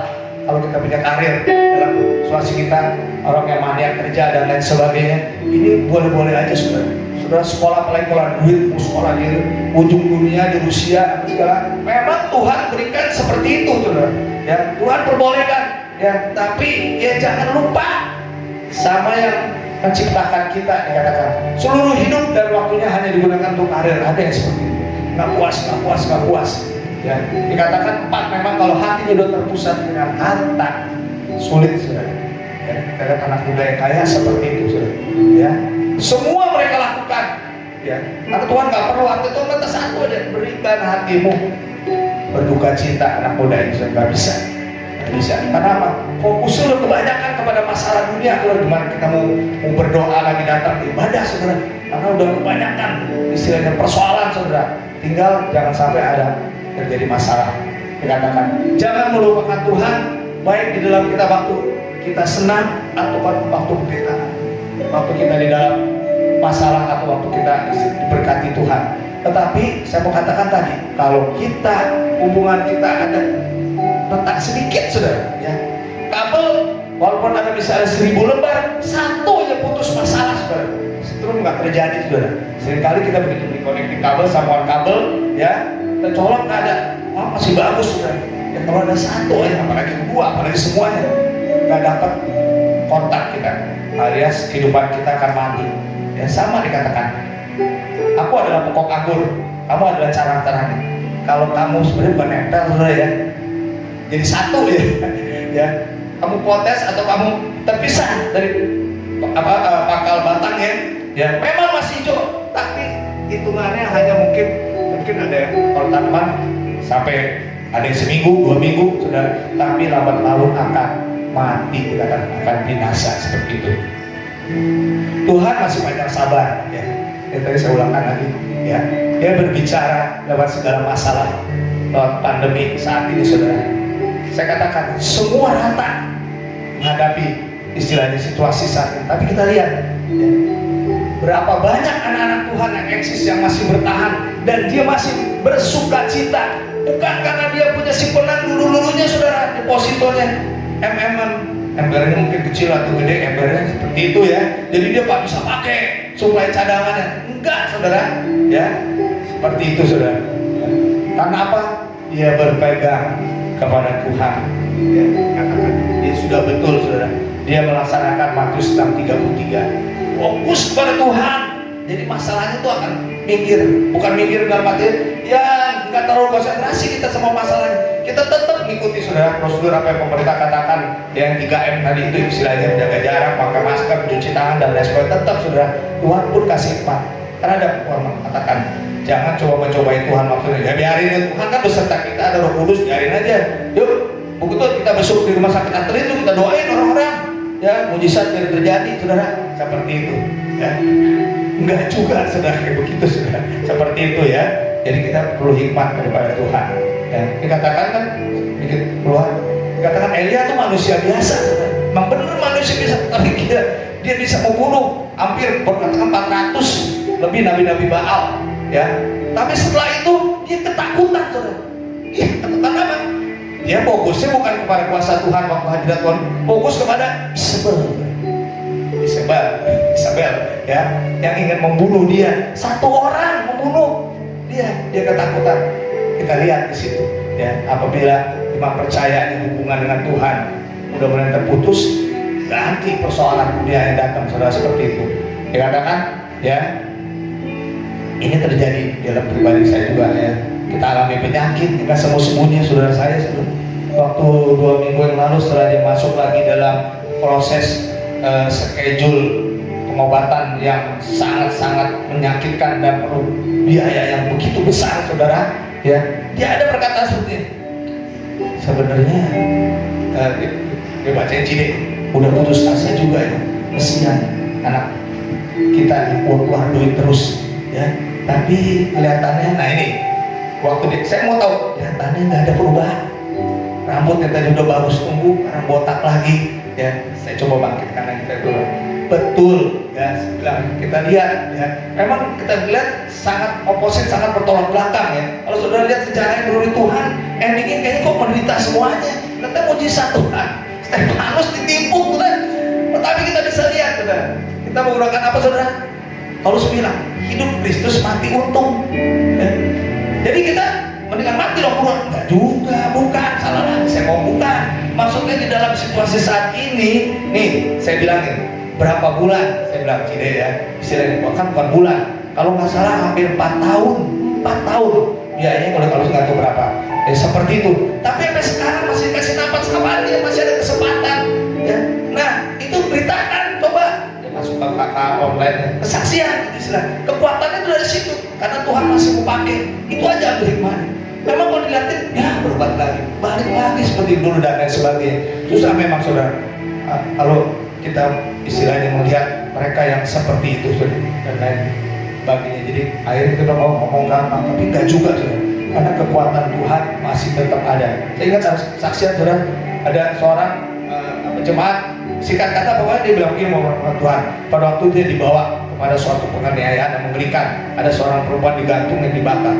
Speaker 2: kalau kita punya karir dalam situasi kita, orang yang maniak kerja dan lain sebagainya. Ini boleh-boleh aja, saudara. Saudara sekolah, apalagi kalau ada duit, mau sekolah di ujung dunia, di Rusia, apa segala. Memang Tuhan berikan seperti itu, saudara. Ya, Tuhan perbolehkan. Ya, tapi ya jangan lupa sama yang menciptakan kita, dikatakan seluruh hidup dan waktunya hanya digunakan untuk karir. Ada yang seperti itu, nggak puas. Ya, dikatakan 4, memang kalau hatinya sudah terpusat dengan harta, sulit, saudara. Ya, karena anak muda yang kaya seperti itu, saudara. Ya, semua mereka lakukan. Ya, karena Tuhan nggak perlu harta, Tuhan kata satu aja, berikan hatimu berduka cita. Anak muda ini nggak bisa. Karena apa? Fokusnya udah kebanyakan kepada masalah dunia. Kalau gimana kita mau berdoa lagi, datang ibadah, saudara, karena udah kebanyakan istilahnya persoalan, saudara. Tinggal jangan sampai ada terjadi masalah. Dikatakan jangan melupakan Tuhan, baik di dalam kita waktu kita senang atau waktu kita di dalam masalah atau waktu kita diberkati Tuhan. Tetapi saya mau katakan tadi, kalau kita hubungan kita ada retak sedikit, saudara, ya, kabel walaupun ada misalnya 1000 lembar, satu aja putus masalah, saudara, setrum nggak terjadi, saudara. Seringkali kita begitu connecting kabel, sambungan kabel, ya, kita colok nggak ada, masih bagus, saudara. Ya kalau ada satu aja, apalagi dua, apalagi semuanya nggak dapat kontak kita, alias kehidupan kita akan mati. Ya sama dikatakan, aku adalah pokok anggur, kamu adalah carang-carangnya. Kalau kamu sebenarnya bukan nempel, saudara, ya, jadi satu, ya, ya, kamu potes atau kamu terpisah dari pangkal batangnya, ya, memang masih hijau, tapi hitungannya hanya mungkin ada kalau tanaman sampai ada yang seminggu, 2 minggu, saudara, tapi lambat laun akan mati, akan binasa seperti itu. Tuhan masih banyak sabar, ya. Yang tadi saya ulangkan lagi, ya, dia berbicara lewat segala masalah, lewat pandemi saat ini, saudara. Saya katakan semua rata menghadapi istilahnya situasi saat ini. Tapi kita lihat, ya, berapa banyak anak-anak Tuhan yang eksis, yang masih bertahan dan dia masih bersuka cita, bukan karena dia punya simpanan dulu-dulunya, saudara, depositonya embernya mungkin kecil atau gede, embernya seperti itu, ya, jadi dia pak bisa pakai suplai cadangannya, enggak, saudara, ya, seperti itu, saudara, ya. Karena apa? Dia berpegang kepada Tuhan, ya, katakan dia sudah betul, saudara, dia melaksanakan Matius 6:33, fokus pada Tuhan. Jadi masalahnya itu akan minggir, bukan minggir dalam arti ya nggak terlalu konsentrasi kita sama masalahnya. Kita tetap mengikuti, saudara, prosedur apa yang pemerintah katakan, yang 3M tadi itu istilahnya, menjaga jarak, pakai masker, mencuci tangan dan lain sebagainya. Tetap, saudara, Tuhan pun kasih hikmat. Karena ada orang mengatakan jangan coba mencobai Tuhan, maksudnya ya biarin ya, Tuhan kan beserta kita, ada Roh Kudus, biarin aja. Yuk, begitu kita besok di rumah sakit Atri itu kita doain orang-orang, ya, mujizat biar terjadi, saudara, seperti itu, ya. Enggak juga, saudara, kayak begitu, saudara, seperti itu, ya. Jadi kita perlu hikmat daripada Tuhan, ya. Dikatakan kan sedikit keluar, dikatakan Elia itu manusia biasa, saudara. Memang benar manusia biasa, tapi dia bisa membunuh hampir berkatakan 400 lebih nabi-nabi Baal, ya. Tapi setelah itu dia ketakutan, saudara. Dia ketakutan apa? Dia fokusnya bukan kepada kuasa Tuhan waktu hadirat Tuhan, fokus kepada Isabel, ya, yang ingin membunuh dia. Satu orang membunuh dia ketakutan. Kita lihat di situ, ya, apabila cuma percaya di hubungan dengan Tuhan mudah-mudahan terputus, ganti persoalan dunia yang datang, saudara, seperti itu. Dikatakan, ya, ini terjadi dalam pribadi saya juga, ya. Kita alami penyakit, kita sembunyi, saudara saya, waktu 2 minggu yang lalu setelah dia masuk lagi dalam proses schedule pengobatan yang sangat-sangat menyakitkan dan perlu biaya yang begitu besar, saudara, ya, dia ada perkataan seperti ini. Sebenarnya dia bacain Cide, udah putus asa juga, ya, kesian anak kita keluar duit terus, ya, tapi kelihatannya, nah ini waktu saya mau tahu, kelihatannya nggak ada perubahan. Rambutnya tadi udah bagus tumbuh, sekarang botak lagi, ya. Saya coba bangkitkan lagi, kita dulu. betul ya. Kita lihat ya, memang kita lihat sangat oposit, sangat bertolak belakang ya. Kalau saudara lihat sejarah dulu Tuhan, endingnya kayaknya kok menderita semuanya. Kita mujizat Tuhan, Stefanus ditipu kan. Tetapi kita bisa lihat saudara, kita menggunakan apa saudara? Paulus bilang hidup Kristus, mati untung ya. Jadi kita mendingan mati loh kurang. Enggak juga, bukan, salah lagi saya mau bukan. Maksudnya di dalam situasi saat ini, nih saya bilangin, berapa bulan? Saya bilang Cide ya, istilahnya kan bukan bulan. Kalau nggak salah hampir 4 tahun. 4 tahun. Biayanya kalau nggak tahu berapa. Ya seperti itu. Tapi sampai sekarang masih kasih nafas kapan dia masih ada kesempatan. Ya. Nah itu beritakan, coba. Ya, masuk ke kakak online, kesaksian, istilah. Kekuatannya itu dari situ. Karena Tuhan masih mau pakai. Itu aja ambil hikmahnya. Memang kalau dilihatin, ya berobat lagi, balik lagi seperti dulu dan lain sebagainya. Susah memang saudara. Kalau kita istilahnya melihat mereka yang seperti itu dan lain sebagainya. Jadi akhirnya kita mau ngomong gampang, tapi enggak juga saudara. Karena kekuatan Tuhan masih tetap ada. Saya ingat saksian saudara, ada seorang jemaat, singkat kata bahwa dia bilang begini sama Tuhan. Pada waktu dia dibawa kepada suatu penganiayaan yang mengerikan, ada seorang perempuan digantung dan dibakar.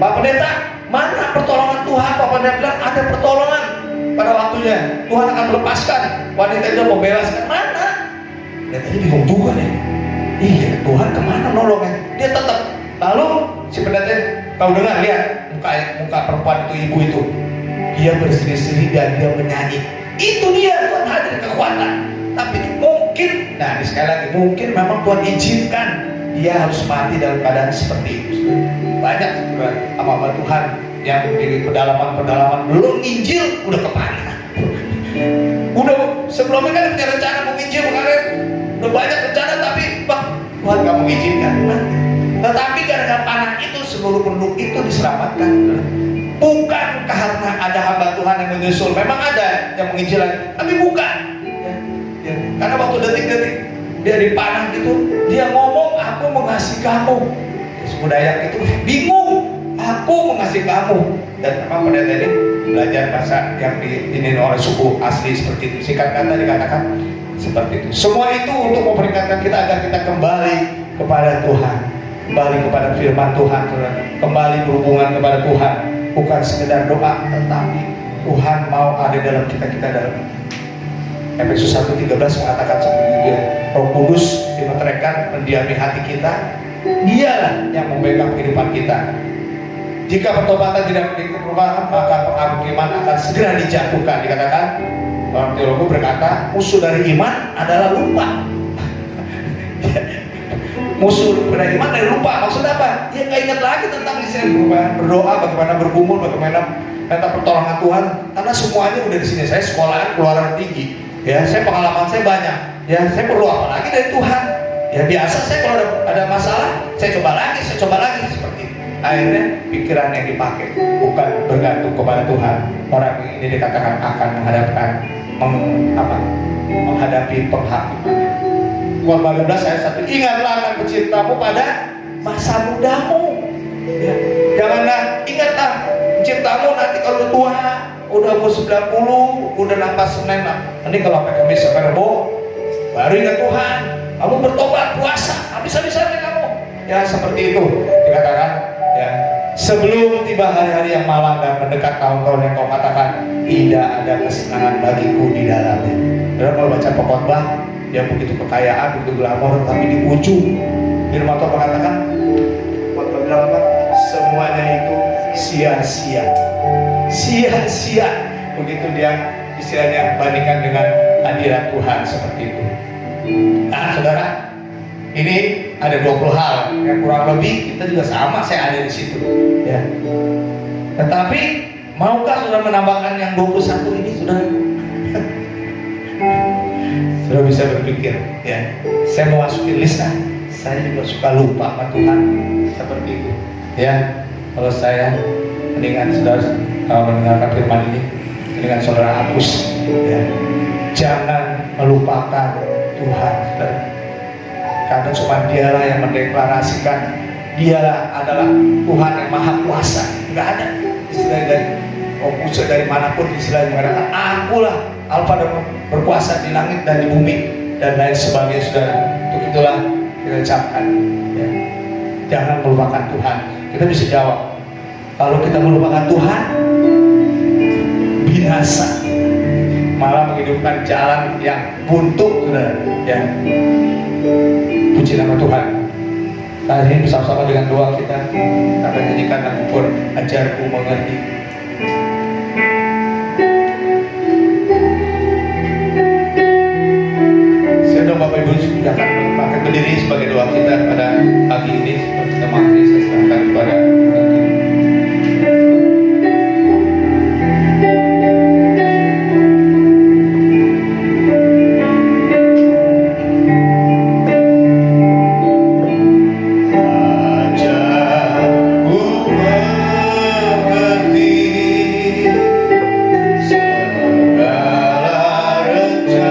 Speaker 2: Pak Pendeta, mana pertolongan Tuhan? Pak Pendeta bilang ada pertolongan. Pada waktunya Tuhan akan melepaskan wanita itu, membebaskan. Mana? Dan tadi bingung juga nih. Iya, Tuhan kemana nolongnya? Dia tetap. Lalu si pendeta, kau dengar, lihat muka perempuan itu, ibu itu, dia berseri-seri dan dia menyanyi. Itu dia Tuhan hadir kekuatan. Tapi mungkin, nah sekali lagi, mungkin memang Tuhan izinkan dia harus mati dalam keadaan seperti itu. Banyak hamba Tuhan yang di pedalaman belum Injil udah kemana? Udah sebelumnya kan punya rencana mau Injil kemarin, udah banyak rencana tapi Tuhan gak mengizinkan. Tetapi gara-gara panah itu seluruh penduduk itu diselamatkan. Bukan karena ada hamba Tuhan yang menyusul, memang ada yang menginjilan, tapi bukan. Ya. Karena waktu detik-detik dia dipanah gitu, dia ngomong aku mengasihi kamu. Budaya itu bingung, aku mengasihi kamu. Dan memang pendeta ini belajar bahasa yang diinin oleh suku asli seperti itu. Singkat kata dikatakan seperti itu. Semua itu untuk memperingatkan kita agar kita kembali kepada Tuhan, kembali kepada firman Tuhan, kembali berhubungan kepada Tuhan. Bukan sekedar doa, tetapi Tuhan mau ada dalam kita dalam. Efesus 1:13 mengatakan seperti itu ya. Roh Kudus dimeteraikan mendiami hati kita. Dialah yang memegang kehidupan kita. Jika pertobatan tidak diperlukan, maka pengaruh iman akan segera dijatuhkan. Dikatakan, orang teologi berkata, musuh dari iman adalah lupa. Musuh dari iman dari lupa. Maksudnya apa? Ya nggak ingat lagi tentang berdoa, bagaimana bergumul, bagaimana minta pertolongan Tuhan. Karena semuanya udah di sini. Saya sekolah keluaran tinggi. Ya, saya pengalaman saya banyak. Ya, saya perlu apa lagi dari Tuhan? Ya biasa saya kalau ada masalah, saya coba lagi seperti itu. Akhirnya pikiran yang dipakai bukan bergantung kepada Tuhan. Orang ini dikatakan akan menghadapi penghakiman. Keluar 15 ayat 1, ingatlah akan penciptamu pada masa mudamu. Ya. Janganlah, ingatlah penciptamu nanti kalau tua, udah umur 90, udah nafas Senin lah. Nanti kalau sampai Kamis sampai Rebo, baru ingat Tuhan. Kamu bertobat, puasa, habis-habisannya kamu. Ya seperti itu dikatakan. Ya, sebelum tiba hari-hari yang malang dan mendekat tahun-tahun yang kau katakan tidak ada kesenangan bagiku di dalamnya. Dan kalau baca pengkhotbah, dia begitu kekayaan, begitu glamor, tapi di ujung firman Tuhan mengatakan, khotbah bilang apa? Semuanya itu sia-sia. Sia-sia. Begitu dia istilahnya bandingkan dengan hadirat Tuhan seperti itu. Nah saudara, ini ada 20 hal yang kurang lebih kita juga sama, saya ada di situ ya. Tetapi maukah saudara menambahkan yang 21 ini saudara? Saudara bisa berpikir ya, saya mau masukin list lah. Saya juga suka lupa sama Tuhan seperti itu ya. Kalau saya mendingan saudara mendengarkan firman ini dengan saudara hapus ya. Jangan melupakan Tuhan saudara. Karena cuma dialah yang mendeklarasikan, dialah adalah Tuhan yang maha kuasa. Nggak ada istilah dari Musa dari manapun istilahnya mengatakan akulah Alfa dan berkuasa di langit dan di bumi. dan lain sebagainya, saudara. Untuk itulah kita ucapkan, ya, jangan melupakan Tuhan. Kita bisa jawab, kalau kita melupakan Tuhan, binasa, malah menghidupkan jalan yang buntu, saudara. Ya, puji nama Tuhan. Hari ini bersama-sama dengan doa kita akan nyanyikan lagu Ajarku Mengerti. Saya doa Bapak Ibu akan berdiri sebagai doa kita pada pagi ini. Seperti kita mengakhiri, saya serahkan kepada segala rencanamu.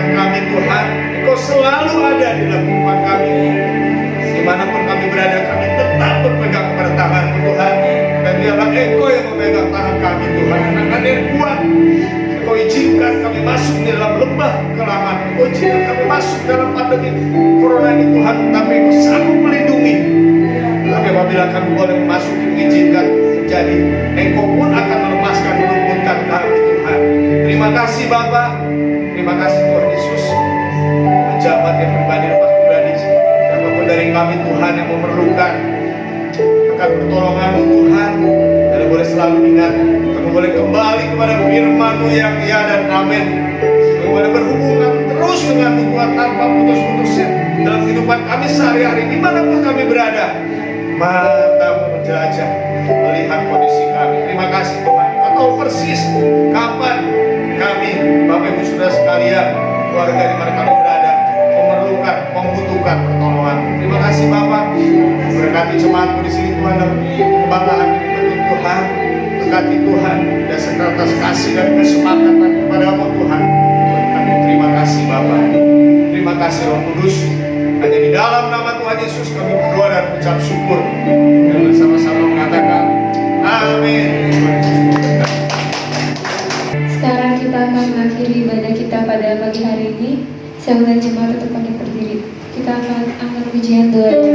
Speaker 2: Tuhan kami Tuhan, Engkau selalu ada di dalam kehidupan kami. Dimanapun kami berada, kami tetap berpegang pada tangan-Mu Tuhan. Dan biarlah Engkau yang memegang tangan kami Tuhan, tangan yang kuat. Engkau izinkan kami masuk di dalam lembah kelaman. Engkau izinkan kami masuk dalam pandemi corona ini Tuhan, tapi Engkau sanggup melindungi. Tapi apabila kami boleh masuk, mengizinkan jadi, Engkau pun akan melepaskan, meluputkan kami Tuhan. Terima kasih Bapa, terima kasih Tuhan Yesus. Pejabat yang pribadi dapat pribadi, siapapun dari kami Tuhan yang memerlukan akan pertolongan-Mu Tuhan, dan boleh selalu ingat, kami boleh kembali kepada firman-Mu yang ya dan amin. Kami boleh berhubungan terus dengan-Mu Tuhan tanpa putus-putusnya dalam kehidupan kami sehari-hari dimanapun kami berada. Mata-Mu menjelajah, melihat kondisi kami. Terima kasih Tuhan, Kau tahu persis kapan kami, Bapak Ibu Saudara sekalian, keluarga di mana kami berada, memerlukan, membutuhkan pertolongan. Terima kasih Bapak. Berkati jemaat-Mu di sini Tuhan, dan kebanggaan ini Tuhan. Berkati Tuhan dan sekertas kasih dan kesepakatan kepada-Mu Tuhan. Kami terima kasih Bapak. Terima kasih Roh Kudus. Hanya di dalam nama Tuhan Yesus kami berdoa dan ucap syukur. Dan bersama-sama mengatakan amin.
Speaker 1: Sekarang kita akan mengakhiri ibadah kita pada pagi hari ini. Saya undang jemaat untuk bangkit berdiri. Kita akan angkat pujian doa dan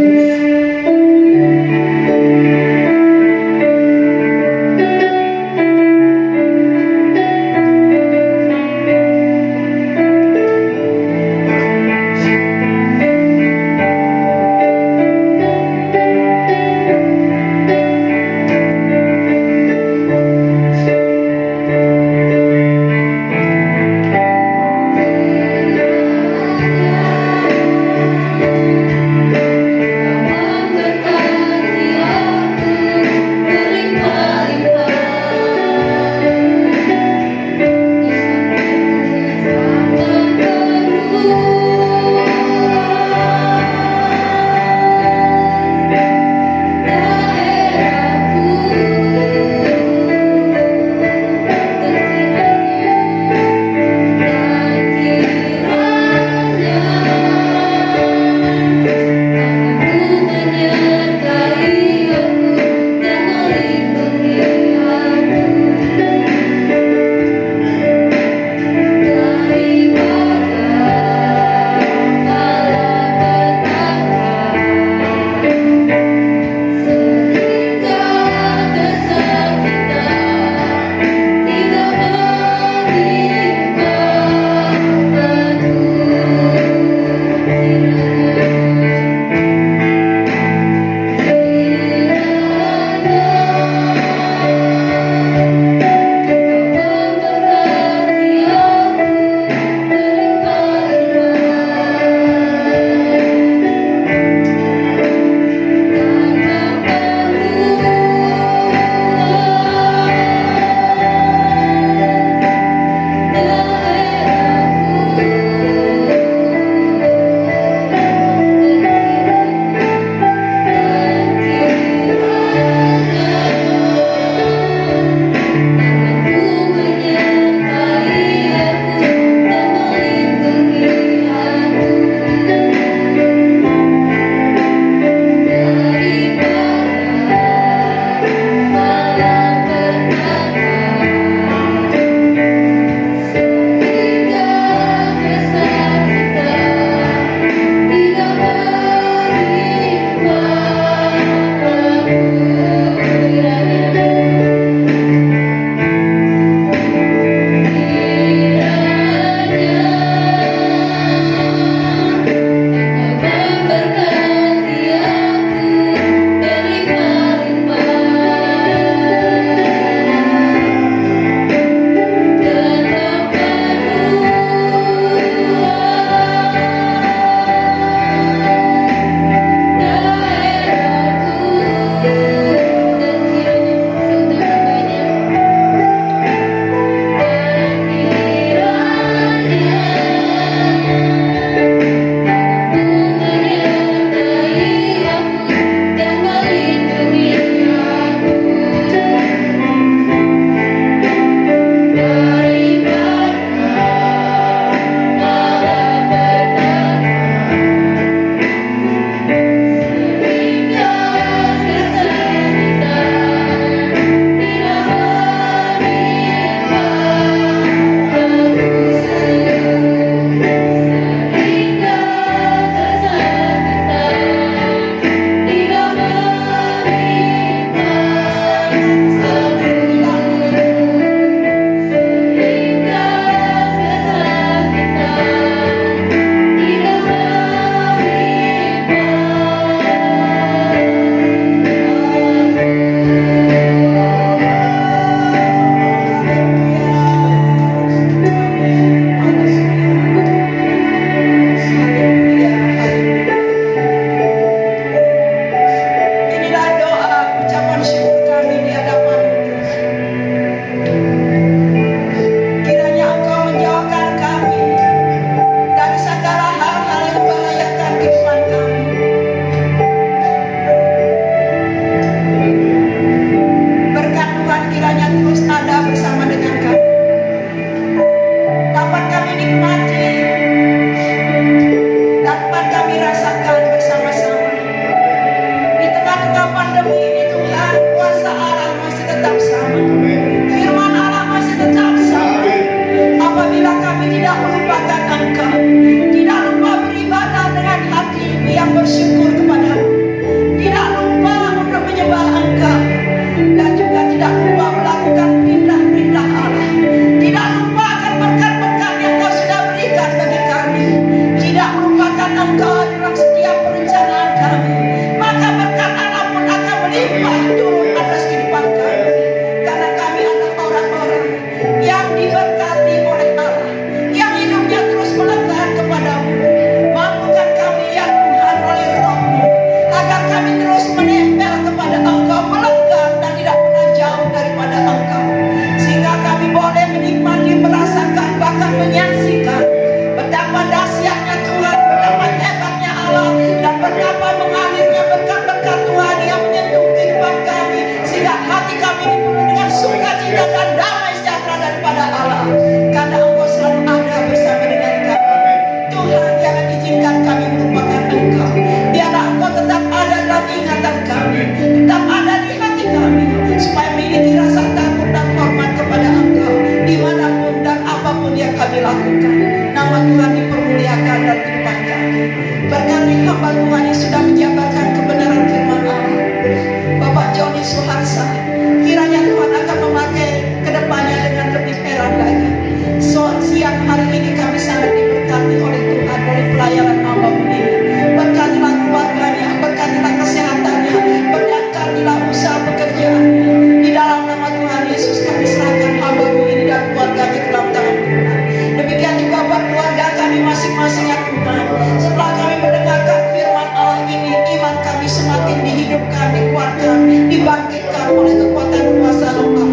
Speaker 3: kasihnya Tuhan. Setelah kami mendengarkan firman Allah ini, iman kami semakin dihidupkan, dikuatkan, dibangkitkan oleh kekuatan kuasa Roh Allah.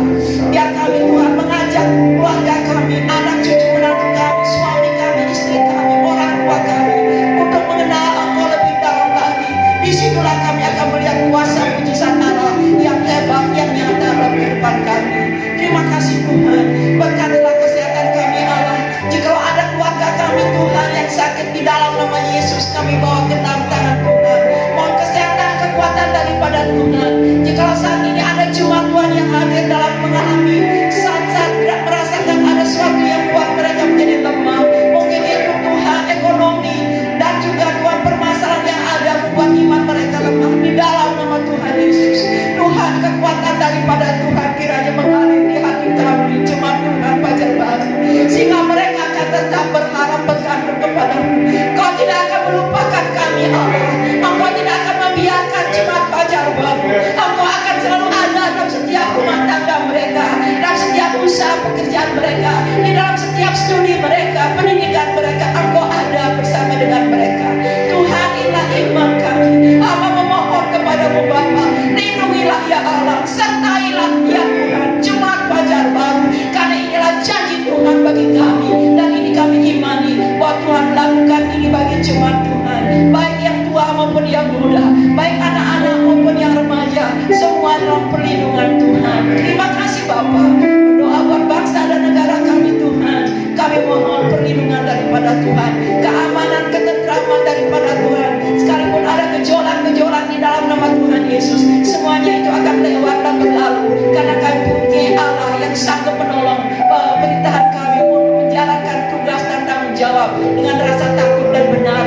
Speaker 3: Biar kami Tuhan mengajak keluarga kami, anak cucu menantu kami, suami kami, istri kami, orang tua kami untuk mengenal Engkau lebih dalam lagi. Disitulah kami akan melihat kuasa mujizat Allah yang hebat, yang nyata dalam kehidupan kami. Terima kasih Tuhan. Berkatilah kesehatan kami Allah. Jikalau ada keluarga kami Tuhan yang sakit, di dalam nama Yesus kami bawa ke dalam tangan Tuhan. Mohon kesehatan, kekuatan daripada Tuhan. Jikalau saat ini ada jemaat Tuhan yang hadir dalam mengalami saat-saat tidak merasakan ada sesuatu yang buat mereka menjadi lemah, mungkin itu Tuhan ekonomi dan juga Tuhan permasalahan yang ada membuat iman mereka lemah, di dalam nama Tuhan Yesus, Tuhan kekuatan daripada Tuhan kiranya mengalir di hati kami jemaat Tuhan Fajar Baru, sehingga mereka akan tetap berharap bergantung kepadamu. Kau tidak akan melupakan kami Allah. Engkau tidak akan membiarkan jemaat Fajar Baru. Engkau akan selalu ada dalam setiap rumah tangga mereka, dalam setiap usaha pekerjaan mereka, di dalam setiap studi mereka, pendidikan mereka. Engkau ada bersama dengan mereka. Tuhan, inilah iman kami. Hamba memohon kepadamu Bapa, lindungilah ya Allah, sertailah ya Tuhan jemaat Fajar Baru, karena inilah janji Tuhan bagi kami, dan ini kami imani bahwa Tuhan lakukan ini bagi jemaat Tuhan, baik yang tua maupun yang muda, baik anak-anak maupun yang remaja, semua dalam perlindungan Tuhan. Terima kasih Bapa. Berdoa buat bangsa dan negara kami Tuhan. Kami mohon perlindungan daripada Tuhan, keamanan, ketentraman daripada Tuhan. Sekalipun ada gejolak-gejolak di dalam nama Tuhan Yesus, semuanya itu akan lewat dan berlalu, karena kami punya Allah yang sanggup menolong pemerintahan kami untuk menjalankan tugas dan tanggung jawab dengan rasa takut dan benar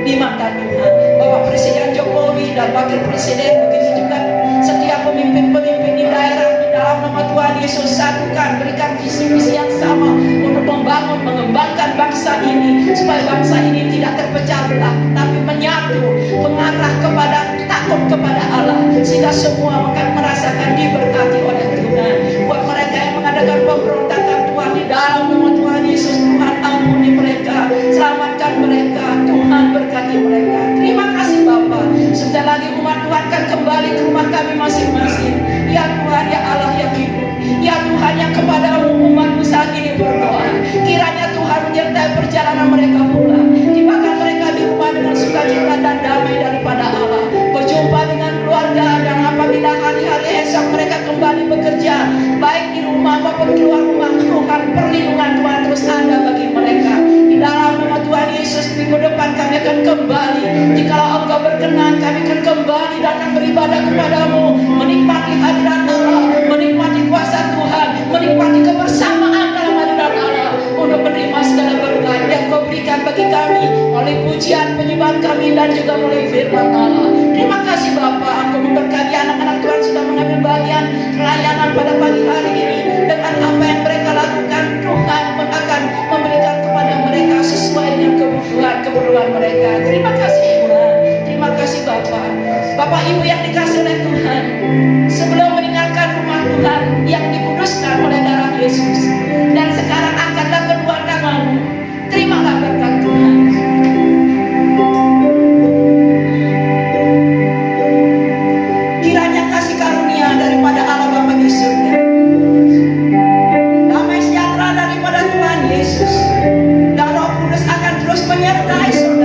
Speaker 3: di mata Tuhan. Bapak Presiden Jokowi dan Wakil Presiden, begitu juga setiap pemimpin-pemimpin di daerah, di dalam nama Tuhan Yesus, satukan, berikan visi-visi yang sama untuk membangun, mengembangkan bangsa ini, supaya bangsa ini tidak terpecah belah, tapi menyatu, mengarah kepada takut kepada Allah, sehingga semua akan merasakan diberkati oleh Tuhan. Buat mereka yang mengadakan pemberontakan Tuhan, di dalam nama Tuhan Yesus, Tuhan ampuni mereka, selamatkan mereka, Tuhan berkati mereka. Terima kasih Bapa. Sebentar lagi umat Tuhan akan kembali ke rumah kami masing-masing. Ya Tuhan, ya Allah yang hidup, ya Tuhan yang kepadamu umatmu saat ini berdoa. Kiranya Tuhan menyertai perjalanan mereka pulang, tibakan mereka di rumah dengan sukacita dan damai daripada Allah, berjumpa dengan keluarga, dan apabila hari-hari esok mereka kembali bekerja, baik di rumah maupun keluar rumah, Tuhan perlindungan Tuhan terus ada bagi mereka. Di dalam nama Tuhan Yesus, minggu depan kami akan kembali. Jikalau Engkau berkenan, kami akan kembali datang beribadah kepadamu, menikmati hadirat Allah, menikmati kuasa Tuhan, menikmati kebersamaan dalam hadirat Allah, untuk menerima segala berkat yang Kau berikan bagi kami oleh pujian, penyembahan kami, dan juga oleh firman Allah. Terima kasih Bapa. Engkau memberkati anak-anak Tuhan sudah mengambil bagian pelayanan pada pagi hari ini. Dengan apa yang mereka lakukan, Tuhan akan memberikan kepada mereka sesuai dengan kebutuhan mereka. Terima kasih Tuhan. Terima kasih Bapa. Bapak Ibu yang dikasihi oleh Tuhan, sebelum meninggalkan rumah Tuhan yang dikuduskan oleh darah Yesus, dan sekarang angkatlah kedua tanganmu, terimalah berkat Tuhan. Kiranya kasih karunia daripada Allah Bapa di surga, damai sejahtera daripada Tuhan Yesus, dan Roh Kudus akan terus menyertai saudara